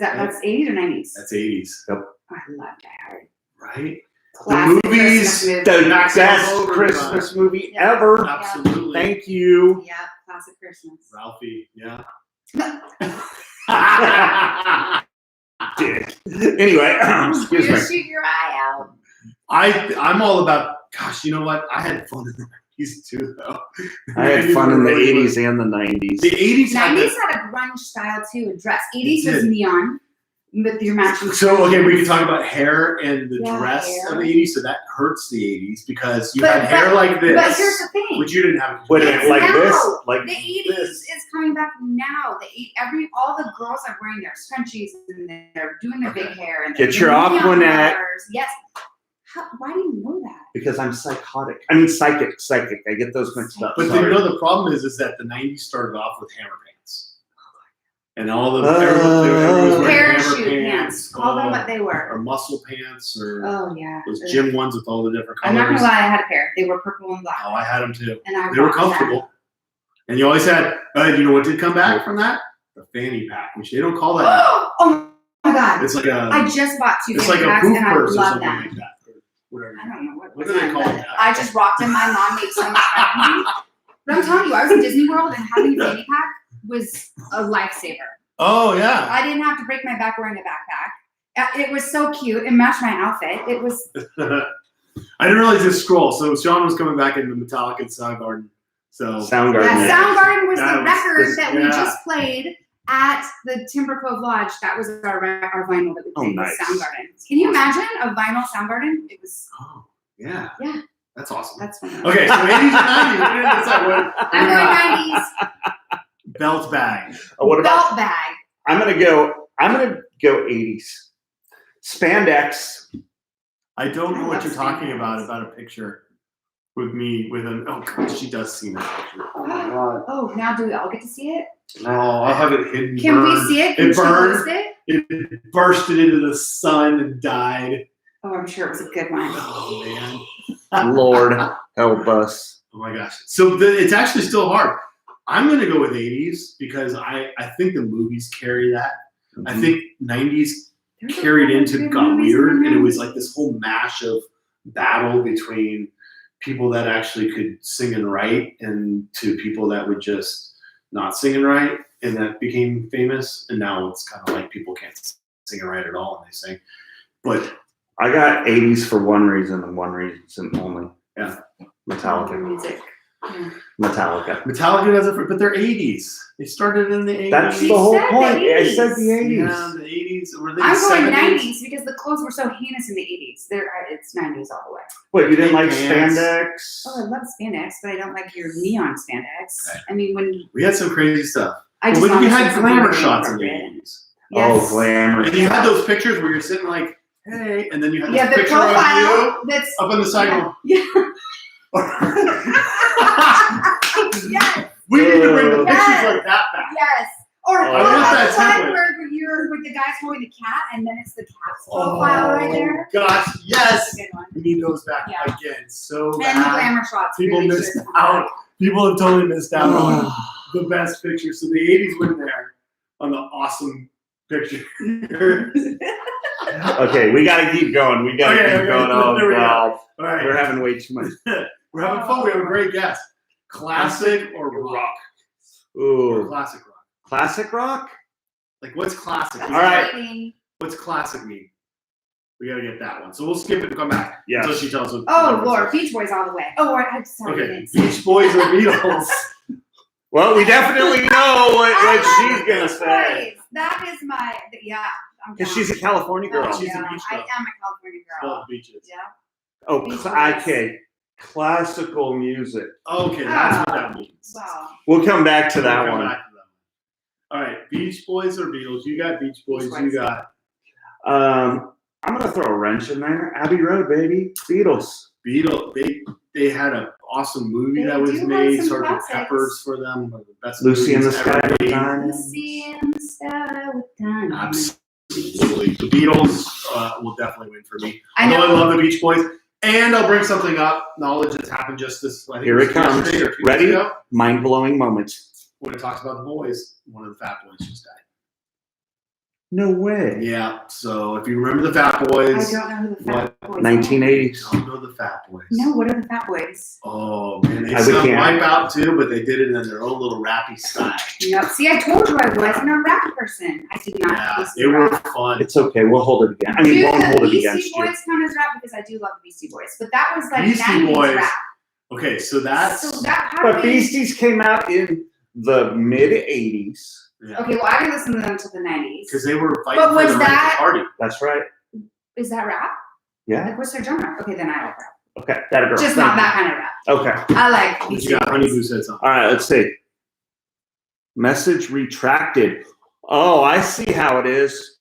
80s or 90s? That's 80s, I love Die Hard. right? Classic movies, Christmas movie. The Max best Over Christmas movie Yeah. ever. Absolutely. Thank you. Yeah, classic Christmas. Ralphie, yeah. Dick. Anyway, excuse You me. shoot your eye out. I'm all about, gosh, you know what? I had fun in the 90s too, though. I had fun in the Really 80s was- and the 90s. The 80s had 90s the- had a grunge style too, and dress. 80s It was did. neon with your matching. So, okay, we can talk about hair and the Yeah, dress hair. of the 80s. So that hurts the 80s because you But- had hair like this, But here's the thing. which you didn't have. Wait a minute, like Now, this? Like The 80s this? is coming back now. All the girls are wearing their scrunchies and they're doing their big hair and Get they're your neon Aquanet. colors. Yes. Why do you know that? Because I'm psychotic. I mean, psychic. I get those mixed up. But Sorry. the problem is that the 90s started off with hammer pants. and all the everyone was wearing Parachute hammer pants. Call them what they were. or muscle pants, or Oh yeah. those gym ones with all the different I'm colors. not gonna lie, I had a pair. They were purple and black. Oh, I had them too. And I They were rocked them. comfortable, and you always had. You know what did come back from that? The fanny pack, which they don't call that. Oh my god. It's like a. I just bought 2 It's fanny like a packs poof and I purse or love something them. like that. Or whatever. I don't know what What was do they that, call but that? I just rocked them. My mom made so much fun. But I'm telling you, I was in Disney World and having a fanny pack was a lifesaver. Oh yeah. I didn't have to break my back wearing a backpack. It was so cute. It matched my outfit. It was. I didn't really just scroll. So Sean was coming back into Metallica and Soundgarden. So Soundgarden. Yeah, Soundgarden was That the was record this- that we yeah. just played at the Timber Cove Lodge. That was our vinyl that we played nice. with Soundgarden. Can you imagine a vinyl Soundgarden? It was. Oh yeah. Yeah. That's awesome. That's fun. Okay, so 80s and 90s. We didn't decide what. I'm going 90s. Belt bag. Oh, what about? Belt bag. I'm gonna go 80s. Spandex. I don't know I what love you're talking spandex. about a picture with me with an. Oh gosh, she does see that picture. Oh my god. Oh, now do we all get to see it? Oh, I'll have it hidden. Can burned. we see it? Can It she burned. post it? It bursted into the sun and died. Oh, I'm sure it was a good one. Oh man. Lord help us. Oh my gosh. So it's actually still hard. I'm going to go with 80s because I think the movies carry that. I think 90s There's a carried couple into good got movies weird, in the and it was 90s. like this whole mash of battle between people that actually could sing and write and to people that would just not sing and write, and that became famous. And now it's kind of like people can't sing and write at all, and they sing. But I got 80s for one reason and one reason only. Yeah. Metallica. Music. Yeah. Metallica. Metallica does it, but they're 80s. They started in the 80s. That's the You whole said the point. I 80s. said the 80s. Yeah, the 80s. Were they I'm going 70s? 90s because the clothes were so heinous in the 80s. It's 90s all the way. Wait, you didn't like Pants. spandex? Oh, I love spandex, but I don't like your neon spandex. Okay. I mean, when We had some crazy stuff. I just But want we to had see something glamour really shots in the appropriate. 80s. Yes. Oh, glamour. And you had those pictures where you're sitting like, hey, and then you had Yeah, this the picture of you profile that's up on the side going, yeah. Yes, we need to bring the Yes. pictures like that back. yes. Or Oh, what I want about that the template. one where you're with the guys holding the cat and then it's the cat's profile right there? Gosh, That's yes. a good one. We need those back Yeah. again. So And the bad. glamour shots. People really missed should come out. back. People have totally missed out on the best pictures. So the 80s went there on the awesome picture. Okay, we gotta keep going. We gotta Okay, keep okay, going. Oh there we go. god, All right. we're having way too much. We're having fun. We have a great guest. Classic or rock? Or Ooh, classic rock. classic rock. Like, what's classic? That's All right. exciting. What's classic mean? We gotta get that one. So we'll skip it and come back Yes. until she tells us. Oh, Lord. Beach Boys all the way. Oh, I'm sorry. I Okay, didn't say Beach Boys or Beatles? Well, we definitely know what I love she's the gonna Beach say Boys. That is my, yeah. I'm because down. she's a California Oh, girl. She's a yeah, beach I girl. am a California girl. Love beaches. Yeah. Oh, Beach okay. Classical music. Okay, that's what Ah. that means. Wow. We'll come back to that We'll come one. back to that one. All right, Beach Boys or Beatles? You got Beach Boys. Beach You Boys. got I'm gonna throw a wrench in there. Abbey Road, baby. Beatles. Beatles. They had an awesome movie They that was do have made. some Sgt. classics. Peppers for them. One of the best Lucy in the movies ever Sky with made. Diamonds. Lucy in the sky with diamonds. Absolutely. The Beatles will definitely win for me. I Although know. I love the Beach Boys. And I'll bring something up. Knowledge that's happened just this. I think Here it comes. yesterday or 2 days Ready? ago, Mind blowing moment. when it talks about the boys, one of the Fat Boys just died. No way. Yeah. So if you remember the Fat I Boys, don't know who the Fat Boys are. 1980s. don't know the Fat Boys. No, what are the Fat Boys? Oh man, they I sung can't. Wipe Out too, but they did it in their own little rappy style. Yep. See, I told you I wasn't a rap person. I did not Yeah, listen they to were rap. fun. It's okay. We'll hold it again. I mean, Do won't the hold it Beastie against you. Boys count as rap? Because I do love the Beastie Boys. But that was like Beastie 90s Boys. rap. Okay, so that's So that, how But did they- Beasties came out in the mid 80s. Okay, well, I didn't listen to them until the 90s. because they were fighting But for was the right that- to party. That's right. Is that rap? Yeah. Like, what's their genre? Okay, then I like rap. Okay. That a girl. Just Thank not you. that kind of rap. Okay. I like What Beastie you got? Boys. Honeydew said something. All right. Let's see. Message retracted. Oh, I see how it is.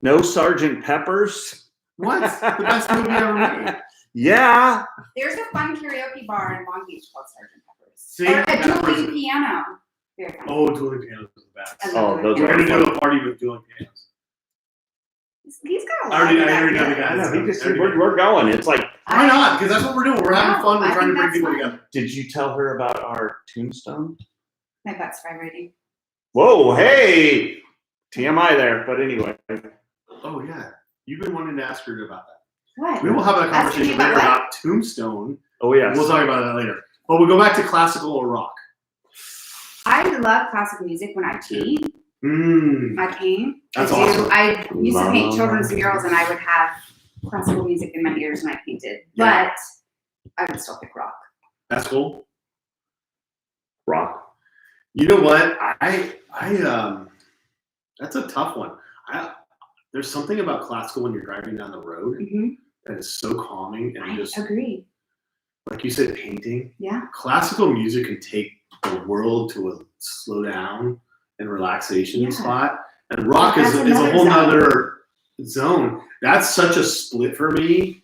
No Sergeant Peppers. What? The best movie ever made. Yeah. There's a fun karaoke bar in Long Beach called Sgt. Pepper's. See? Or a That dueling person. piano. Very fun. Oh, dueling pianos is the best. I Oh, love those We're it. gonna do a party with dueling pianos. He's got a I lot already of know the ideas. guy. I know, we're going. It's like, Why not? Because that's what we're doing. We're having fun. We're I trying to think bring that's people fun. together. did you tell her about our tombstone? My butt's vibrating. Whoa, hey! TMI there, but anyway. Oh yeah, you've been wanting to ask her about that. What? We will have that Ask me conversation about later what? about Tombstone. Oh, yes. We'll talk about that later. But we'll go back to classical or rock. I love classical music when I paint. Mm. I paint. That's I awesome. I used to paint Love. children's murals, and I would have classical music in my ears when I painted. Yeah. But I would still pick rock. That's cool. Rock. You know what? I that's a tough one. There's something about classical when you're driving down the road Mm-hmm. that is so calming and I just agree. like you said, painting. Yeah. Classical music can take the world to a slow down and relaxation Yeah. spot. And rock That's is a another whole zone. nother zone. That's such a split for me.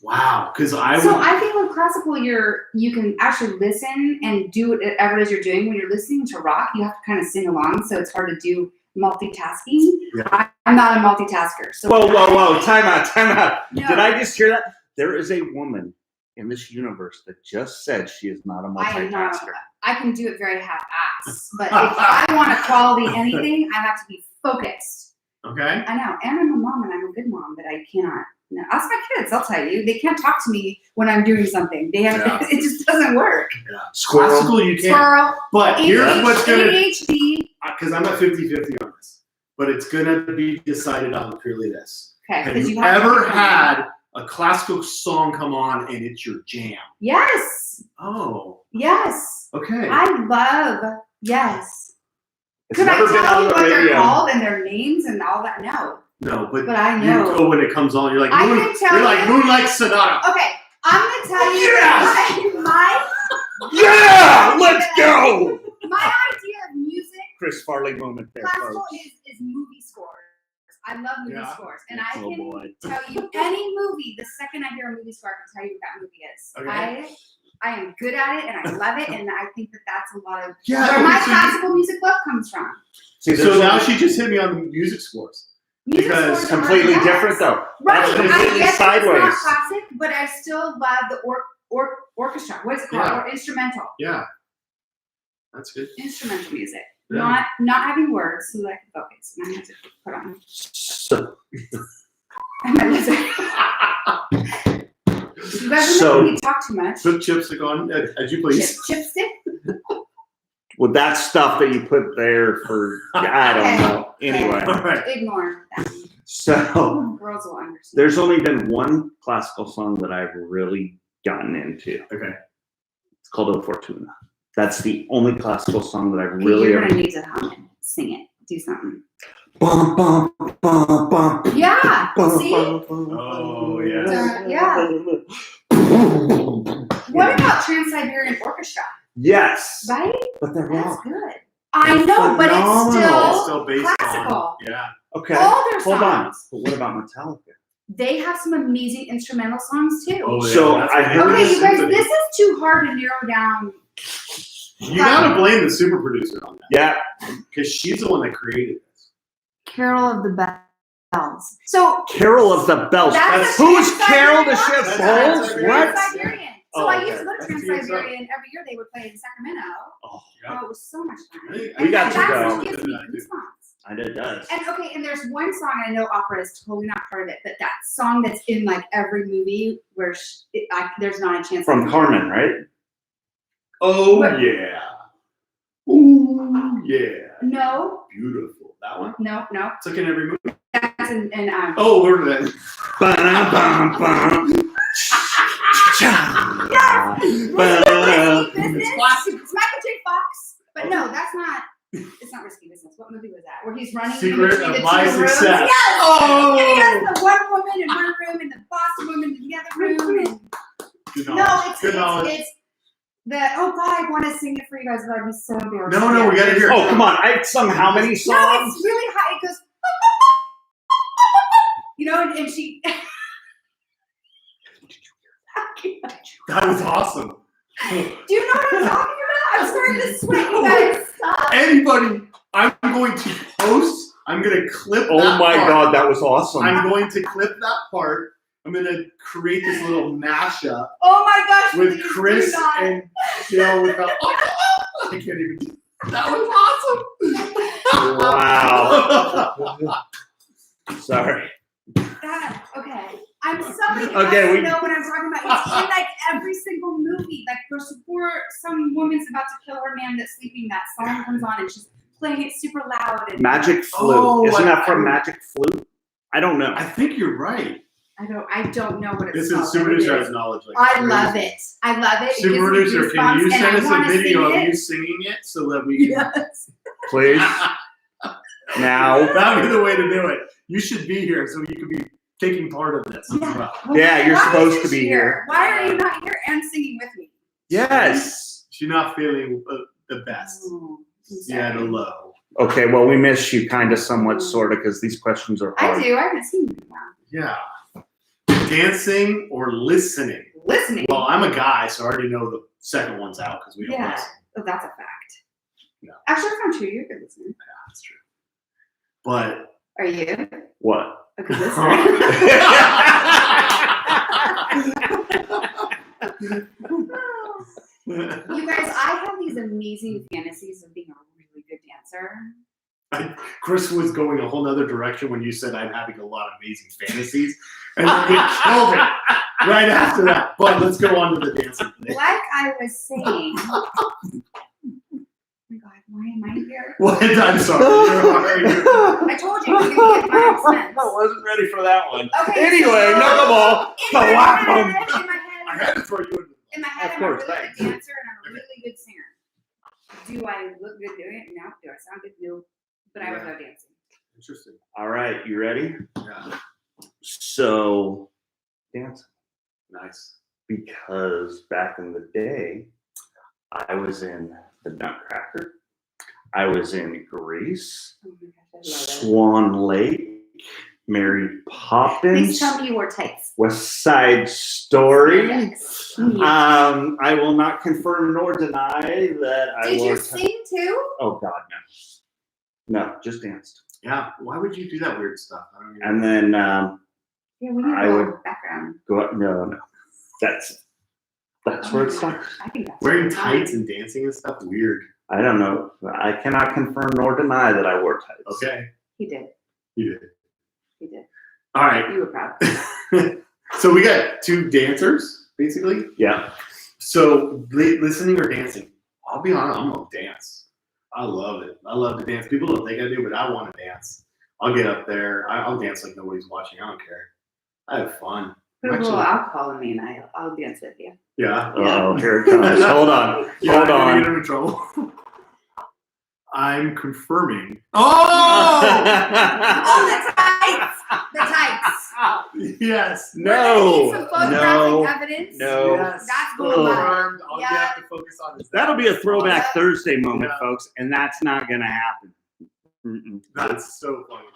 Wow. Because I So would I think with classical, you can actually listen and do whatever it is you're doing. When you're listening to rock, you have to kind of sing along, so it's hard to do multitasking. Yeah. I'm not a multitasker. So Whoa. Time out. No. Did I just hear that? There is a woman in this universe that just said she is not a I know. multitasker. I can do it very half-ass, but if I want a quality anything, I have to be focused. okay. I know, and I'm a mom, and I'm a good mom, but I cannot. No, ask my kids. I'll tell you, they can't talk to me when I'm doing something. They have Yeah. it just doesn't work. Squirrel. Classical you can't. Squirrel, But here's what's gonna ADHD. because I'm at 50-50 on this. But it's gonna be decided on purely this. Okay, Have 'cause you have to ever pick one. had a classical song come on and it's your jam? Yes, Oh, yes. okay. I love yes. It's Could I never been tell on you the what they're radio. called and their names and all that? No, No, but but I you know. go when it comes on, you're like I moon, can tell you're like you- Moonlight Sonata. Okay, I'm gonna tell you Yes! my Yeah! Let's go! my idea of music. Chris Farley moment there, Classical folks. is movie scores. I love movie Yeah. scores, and I Oh, can boy. tell you any movie. The second I hear a movie score, I can tell you what that movie is. Okay. I am good at it, and I love it, and I think that that's a lot of Yeah, where my okay, so you- classical music love comes from. See, So there's now only- she just hit me on the music scores. Music Because scores are completely yes. different though. Right, That's I completely guess sideways. it's not classic, but I still love the orchestra. What's it called? Yeah. Or instrumental. Yeah. That's good. Instrumental music. Yeah. Not having words so that I can focus. And I have to put on. So, And my listen. You guys are So- making me talk too much. Put chipstick on, as you please. Chipstick? with that stuff that you put there for, I don't Okay. know. Anyway, All right. Ignore that. so Girls will understand. there's only been one classical song that I've really gotten into. Okay. It's called O Fortuna. That's the only classical song that I've Okay, really you're ever. gonna need to hum it. Sing it. Do something. Bum, bum, bum, bum, Yeah. bum, See? bum, bum, Oh, yes. Yeah. What about Trans-Siberian Orchestra? Yes, Right? but they're That's wrong. good. I They're know, but it's phenomenal. It's still still based classical. on. Yeah. Okay, All their hold on. songs. But what about Metallica? They have some amazing instrumental songs too. Oh, yeah. So that's I what heard- Okay, you guys, symphony. this is too hard to narrow down. You gotta blame the super producer on that. Yeah, Because she's the one that created this. Carol of the Bells. So Carol of the Bells. that's Who's Carol the Ship That's Bowles? Trans-Siberian. What? Trans-Siberian. So Oh, I okay. used to go to That's Trans-Siberian every year. They would play in Sacramento. Oh, Yeah. Oh, it was so much fun. We got And to that go. song gives me goosebumps. and it does. And okay, and there's one song I know opera is totally not part of it, but that song that's in like every movie where there's not a chance. From Carmen, right? Oh, What? yeah. Ooh, yeah. No, Beautiful. That one? no. It's like in every movie. That's in Oh, where did that? Ba-dum-bum-bum. Business. It's Michael J. Fox. But no, that's not. It's not Risky Business. What movie was that? Where he's running Secret in between of the My two rooms? Success. Yes. Oh! And he has the one woman in one room and the boss woman in the other room. And Good no, knowledge. it's Good knowledge. it's the oh god, I want to sing it for you guys, but I'd be so embarrassed. No, we gotta hear it. Oh, come on. I've sung how many No, songs? it's really high. It goes, you know, and she. That was awesome. Do you know what I'm talking about? I'm starting to sweat, you guys. anybody. I'm going to post. I'm going to clip. Oh that my part. God, that was awesome. I'm going to clip that part. I'm going to create this little mashup Oh my gosh! with please do Chris not. and Jill. With the, I can't even. That was Wow. Sorry. God, okay. I'm somebody who Okay, has we- to know what I'm talking about. It's in like every single movie. Like before some woman's about to kill her man that's sleeping, that song comes on and she's playing it super loud. And Magic Flute. Oh, Isn't that from I- Magic Flute? I don't know. I think you're right. I don't know what it's This called. is super but it producer is. has knowledge. Like I crazy. love it. I love it. It Super gives me producer, can you goosebumps, and send I us a wanna video sing of it. you singing it so that we can? Yes. Please. Now. That'd be the way to do it. You should be here so you could be taking part of this as Yeah. well. Yeah, you're Why supposed isn't to be she here. Why are you not here and singing with me? Yes. She's not feeling the best. Oh, I'm She had a sorry. low. Okay, well, we miss you kind of, somewhat, sort of, because these questions are hard. I do. I haven't seen you now. Yeah. Dancing or listening? Listening. Well, I'm a guy, so I already know the second one's out because we don't Yeah. listen. Oh, that's a fact. No. Actually, that's not true. You're a good listener. That's true. But Are you What? a good listener? You guys, I have these amazing fantasies of being a really good dancer. Chris was going a whole nother direction when you said I'm having a lot of amazing fantasies, and we killed it right after that. But let's go on to the dancing thing. Like I was saying. Oh my God, why am I here? What? I'm sorry. I told you I was going to get my expense. I wasn't ready for that one. Okay, Anyway, so- knuckleball. In my Whack 'em. head, I had to throw you in. in my head, Of I'm a course, really thanks. good dancer and I'm a really good singer. Do I look good doing it? No. Do I sound good? No. But I would Yeah. go dancing. Interesting. All right, you ready? Yeah. So, dance. Nice. Because back in the day, I was in the Nutcracker. I was in Grease, Oh my gosh, I love it. Swan Lake, Mary Poppins, Please tell me you wore tights. West Side Story. Yes. I will not confirm nor deny that I Did wore you sing too? Oh God, no. No, just danced. Yeah. Why would you do that weird stuff? I don't even And then Yeah, we need I a would- little background. go up. No. That's where it starts. I think that's wearing really fun. tights and dancing and stuff. Weird. I don't know. I cannot confirm nor deny that I wore tights. Okay. He did. You did. He did. All right. You were proud. So we got two dancers, basically. Yeah. So listening or dancing? I'll be honest, I'm gonna dance. I love it. I love to dance. People don't think I do, but I want to dance. I'll get up there. I'll dance like nobody's watching. I don't care. I have fun. Put a little Actually- alcohol in me and I'll dance with you. Yeah. Oh, here it comes. Hold on. Yeah, Hold I'm gonna on. get in trouble. I'm confirming. Oh! Oh, the tights! The tights! Yes. We're gonna need some No. photographic No. evidence. No. Yes. That's going live. Confirmed. All you Yeah. have to focus on is That'll be a throwback Yeah. Thursday moment, Yeah. folks, and that's not gonna happen. Mm-mm. That's so funny.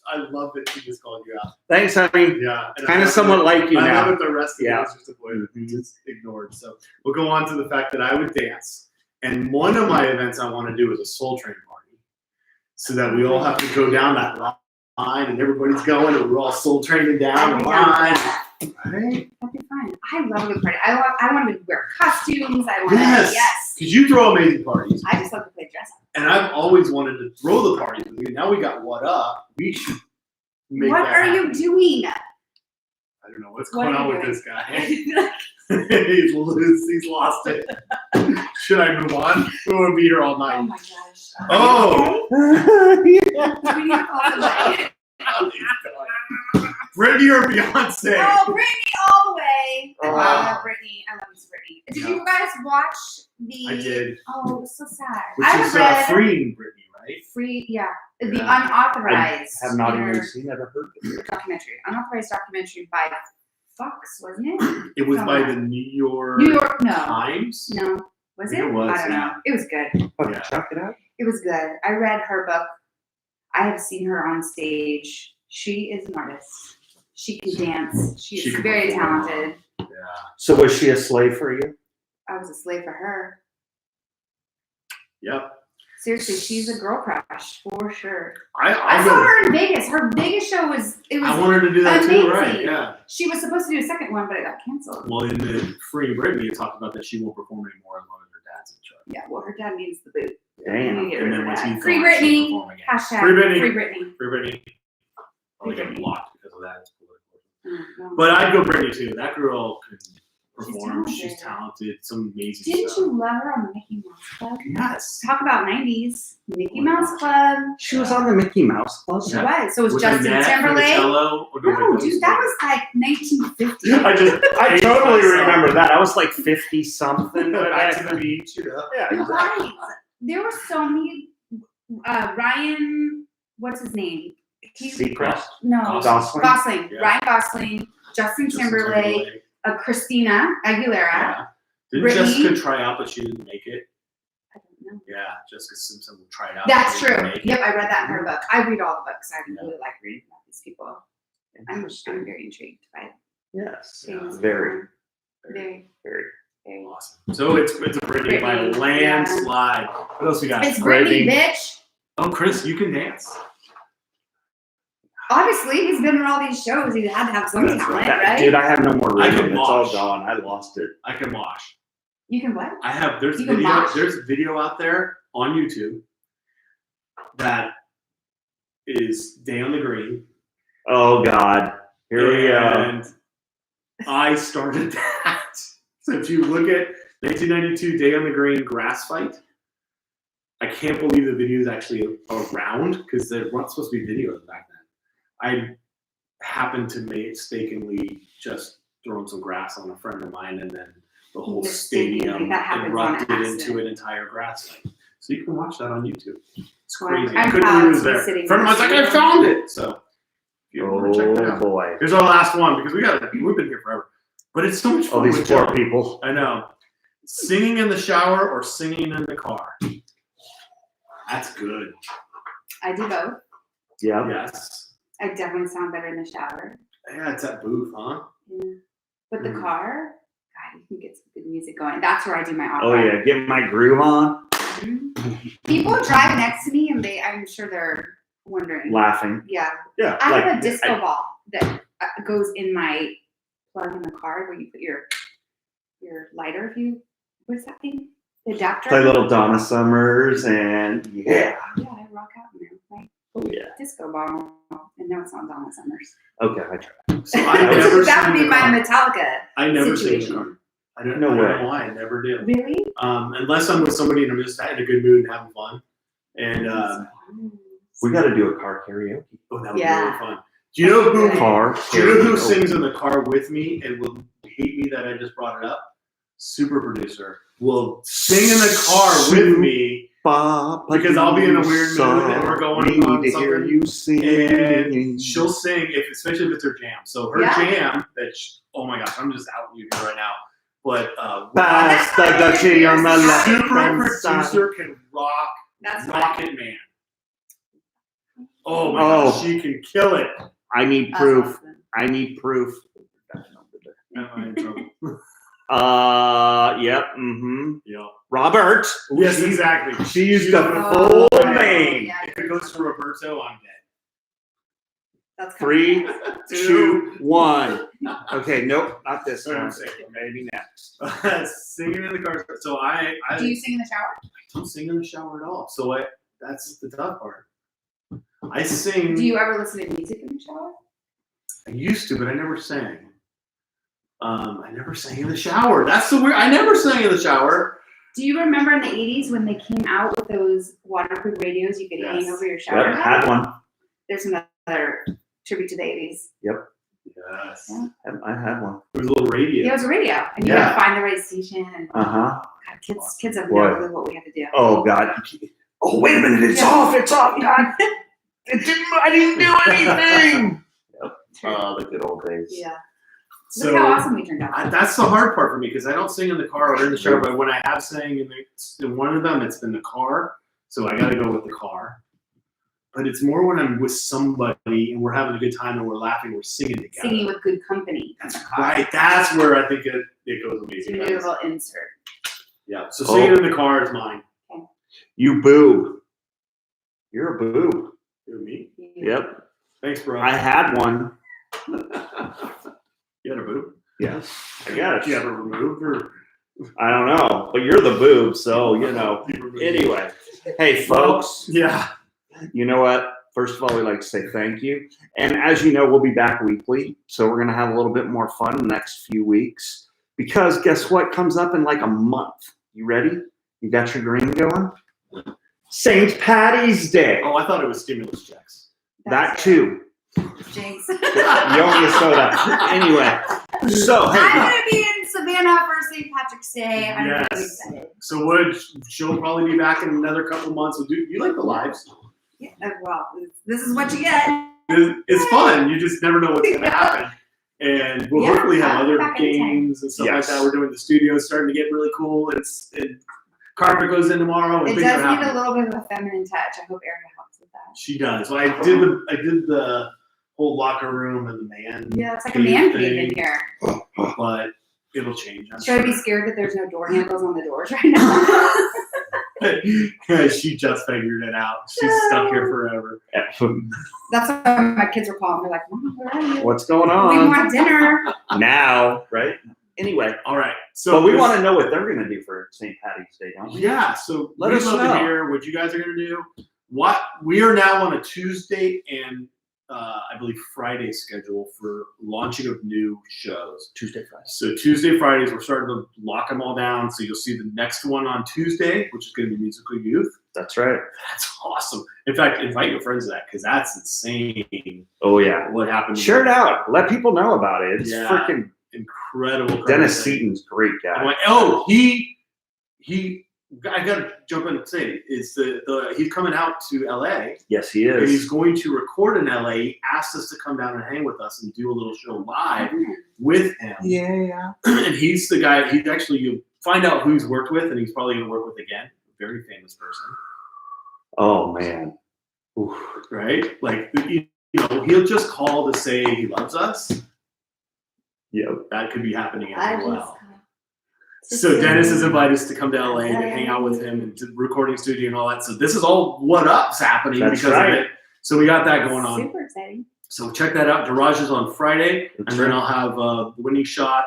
I love that she just called you out. Thanks, honey. Yeah. and I Kind of love somewhat that- like you I now. love that the rest of Yeah. it was just avoided, Mhm. just ignored. So we'll go on to the fact that I would dance. And one of my events I want to do is a Soul Train party. So that we all have to go down that line and everybody's going and we're all soul training down the line. Right? That'd be fun. I love a good party. I want to wear costumes. I want to, Yes. yes. Because you throw amazing parties. I just love to play dress up. And I've always wanted to throw the party with you. Now we got What Up. We should make What that are you happen. doing? I don't know what's What going are on you with doing? this guy. he's lost it. Should I move on? We want to be here all Oh night. my gosh. Oh. Do we need to call somebody? Britney or Beyonce? Oh, Britney all the way. I Oh. love Britney. I love you, Britney. Did you guys watch the? I did. Oh, it was so sad. Which I is read freeing Britney, right? free, yeah, the Yeah. unauthorized. Have not even inter- seen it or heard it. documentary, unauthorized documentary by Fox, wasn't it? It was by Somewhere. the New York, New York, no, Times. no, was it? It was, I don't know. yeah. It was good. Oh, Yeah. check it out. It was good. I read her book. I have seen her on stage. She is an artist. She can dance. She She is can very perform. talented. Yeah. So was she a slave for you? I was a slave for her. Yep. Seriously, she's a girl crush for sure. I I saw her in Vegas. Her Vegas show was I wanted to do that too, right? amazing. Yeah. She was supposed to do a second one, but it got canceled. Well, in the Free Britney, it talked about that she won't perform anymore as long as her dad's in charge. Yeah, well, her dad needs the boot. Damn. We need to get And rid then of once that. he's Free gone, she'll Britney. perform again. Hashtag Free Britney. Free Britney. Free Britney. Probably Free got Britney. blocked because of that. It's political. No. But I'd go Britney too. That girl can perform. talented. She's talented. Some amazing Didn't stuff. you love her on the Mickey Mouse Club? Yes. Talk about 90s. Mickey Mouse Club. She was on the Mickey Mouse Club. She Yeah. was. So it was With Justin Annette Timberlake. Funicello. Oh, No, dude, that was like 1950. I totally remember that. I was like 50 something. Back to the beach, you know. Yeah, You're exactly. right. There were so many. Ryan, what's his name? Seacrest. No, Gosling. Gosling. Yeah. Ryan Gosling, Justin Timberlake, Yeah. Christina Aguilera. Didn't Britney. Jessica try out, but she didn't make it? I don't know. Yeah, Jessica Simpson tried out. That's but didn't true. make it. Yep, I read that in her book. I read all the books. I Yeah. really like reading about these people. I'm very intrigued by it. Yes. Yeah. Very, Very, very. very. Awesome. So it's a Britney by a Britney, landslide. What else we got? It's Britney, Britney. bitch. Oh, Chris, you can dance. Obviously, he's been in all these shows. He had to have some That's talent, right. right? Dude, I have no more I room. can It's all wash. gone. I lost it. I can wash. You can what? I have there's You can video mosh? there's a video out there on YouTube that is Day on the Green. Oh God. Here we go. And I started that. So if you look at 1992 Day on the Green grass fight, I can't believe the video is actually around because there weren't supposed to be videos back then. I happened to mistakenly just thrown some grass on a friend of mine, and then the whole Mistakenly, stadium that happens on erupted accident. into an entire grass fight. So you can watch that on YouTube. It's Well, crazy. I'm I couldn't proud believe it was to be there. sitting Friend of mine's like, next I to you. found it. So if you want to check that Oh out. boy. Here's our last one because we've been here forever. But it's so much fun. All these with poor Joe. people. I know. Singing in the shower or singing in the car. That's good. I do both. Yeah. Yes. I definitely sound better in the shower. Yeah, it's that booth, huh? Yeah. But the Mm. car, God, you can get some good music going. That's where I do my Oh opera. yeah. Get my groove on. People drive next to me and I'm sure they're wondering. Laughing. Yeah. Yeah. I like, have a disco ball that goes in my plug in the car where you put your lighter. What's that thing? The adapter. Play little Donna Summers and yeah. Yeah, I rock out in there. My Oh yeah. disco ball. And no, it's not Donna Summers. Okay. I tried. So I never that sing would in be the my car. Metallica I never sing in the situation. car. I don't No I don't way. know why. I never do. Really? Unless I'm with somebody and I'm just in a good mood and having fun. And We got to do a car karaoke. oh, that would be Yeah. really fun. Do you know who? Car. Do you know who karaoke. sings in the car with me and will hate me that I just brought it up? Super producer will sing in the car with me because I'll be in a weird mood and we're going We on need to hear something, you sing. and she'll sing especially if it's her jam. So her Yeah. jam oh my gosh, I'm just out you right now. But Basta da Chiamella. super producer can rock That's Rocket Man. Oh my Oh. gosh, she can kill it. I need That's proof. awesome. I need proof. Am I in trouble? Yep. Mm-hmm. Yeah. Robert. Yes, exactly. She used the Oh, full yeah. name. Yeah, If it goes to Roberto, I'm that's 3, coming. 2, 1. Okay, nope, not this What I'm one. saying. Maybe next. dead. Singing in the car. So I Do you sing in the shower? don't sing in the shower at all. So that's the tough part. I sing. Do you ever listen to music in the shower? I used to, but I never sang. I never sang in the shower. That's the weird. I never sang in the shower. Do you remember in the 80s when they came out with those waterproof radios you could hang Yes. over your shower? Yep, had one. There's another tribute to the 80s. Yes. Yeah. I had one. It was a little radio. Yeah, it was a radio, and you Yeah. had to find the right station. And Uh-huh. God, kids have Boy. no clue what we had to do. Oh God. Oh wait a minute, it's Yeah. off, it's off, God. I didn't do anything. Oh, the good old days. Yeah. So Look how awesome we turned out. that's the hard part for me because I don't sing in the car or in the shower. But when I have sang in one of them, it's been the car. So I got to go with the car. But it's more when I'm with somebody and we're having a good time and we're laughing, we're singing together. Singing with good company. That's right. That's where I think it goes So amazing. we do a little insert. Yeah. So singing in the car is mine. You boo. You're a boob. You me? Yep. Thanks, bro. I had one. You had a boob? Yes. I guess. Did you ever removed or? I don't know, but you're the boob, so you know. Anyway, hey folks, Yeah. you know what? First of all, we'd like to say thank you. And as you know, we'll be back weekly. So we're going to have a little bit more fun in the next few weeks. Because guess what comes up in like a month? You ready? You got your green going? St. Patty's Day. Oh, I thought it was stimulus checks. That too. Jinx. You owe me a soda. Anyway, so I'm hey, gonna be in Savannah for St. Patrick's Day. I'm really Yes. excited. So she'll probably be back in another couple months. Do you like the lives? Yeah, well, this is what you get. It's fun. You just never know what's going to happen. And we'll Yeah, hopefully have other back anytime. games and stuff like Yes. that. We're doing the studio starting to get really cool. Carpet goes in tomorrow. And It things does are need a happening. little bit of a feminine touch. I hope Erica helps with that. She does. So I did the whole locker room and the man. Yeah, it's like a man cave in thing, here. But it'll change. I'm Should I be sure. scared that there's no door handles on the doors right now? She just figured it out. She's stuck here forever. That's why my kids were calling. They're like, Mom, where are you? what's going We on want dinner. now, right? Anyway, All right. So but we this- want to know what they're going to do for St. Patty's Day, don't we? Yeah, so Let we'd us love know. to hear what you guys are going to do. What we are now on a Tuesday and I believe Friday schedule for launching of new shows. Tuesday, Friday. So Tuesday, Fridays, we're starting to lock them all down. So you'll see the next one on Tuesday, which is going to be Musical Youth. That's right. That's awesome. In fact, invite your friends to that because that's insane. Oh yeah. What happened? Share it out. Let people know about it. It's Yeah. freaking Incredible. Dennis thing. Seaton's a great I'm guy. like, oh, he. I gotta jump in and say it's he's coming out to LA. Yes, he And he's is. going to record in LA. He asked us to come down and hang with us and do a little show live with him. Yeah. And he's the guy. He's actually you find out who he's worked with, and he's probably going to work with again. A very famous person, Oh man. Oof. right? Like he'll just call to say he loves us. Yeah. That could be happening I as just- well. Just So so- Dennis has invited us to come to LA to hang out with him and to recording studio and all that. So this is all what up's happening That's because right. of it. So we got that going on. Super exciting. So check that out. Garage is on Friday, That's and then right. I'll have the winning shot.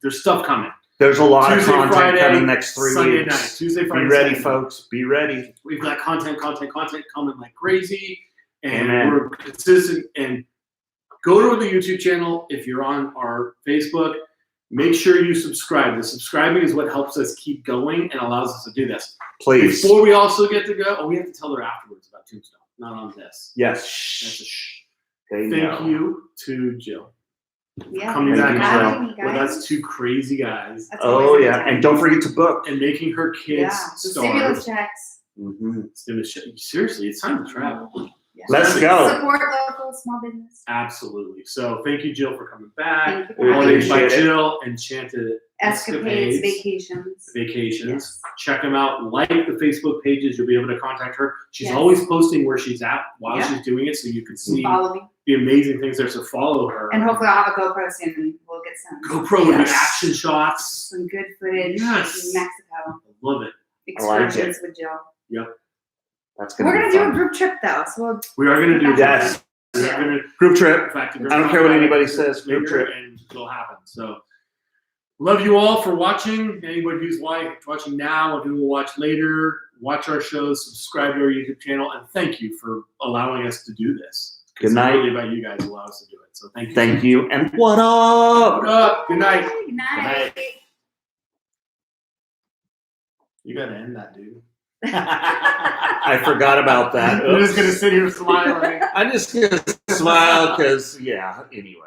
There's stuff coming. There's a lot Tuesday, of content Friday, coming next 3 Sunday weeks. night. Tuesday, Be Friday. ready, Sunday. folks. Be ready. We've got content coming like crazy, and Amen. we're consistent. And go to the YouTube channel if you're on our Facebook. Make sure you subscribe. The subscribing is what helps us keep going and allows us to do this. Please. Before we also get to go, we have to tell her afterwards about Tombstone, not on this. Yes. That's a Shh. shh. They Thank know. you to Jill. Yeah. Coming Thank back you, Having out me, with guys. us two crazy guys That's Oh always a yeah, good time. and don't forget to book. and making her kids Yeah. The stimulus starve. checks. Mm-hmm. Seriously, it's time to travel. Yeah. Let's go. Support local small business. Absolutely. So thank you, Jill, for coming back. Thank you for We having Holidays me. by appreciate it. Jill, Enchanted Escapades, Escapades. vacations. Vacations. Yes. Check them out. Like the Facebook pages. You'll be able to contact her. She's Yes. always posting where she's at while Yeah. she's doing it, so you can see Follow me. the amazing things there. So follow her. And hopefully I'll have a GoPro soon and we'll get some GoPro with Yes. action shots. some good footage Yes. in Mexico. Love it. I like Excursions with Jill. That's gonna We're be gonna do a fun. group trip though, so we'll We are going to do Yes. We're gonna, Group trip. in fact, I don't care what anybody says. Group trip. and it'll happen. So, love you all for watching. Anybody who's watching now and who will watch later, watch our shows, subscribe to our YouTube channel, and thank you for allowing us to do this. Good It's night. really about you guys who allow us to do it. So thank you. Thank you. And what up? What up? Good night. Good night. You got to end that, dude. I forgot about that. You're just gonna sit here smiling. I'm just gonna smile because, yeah. Anyway.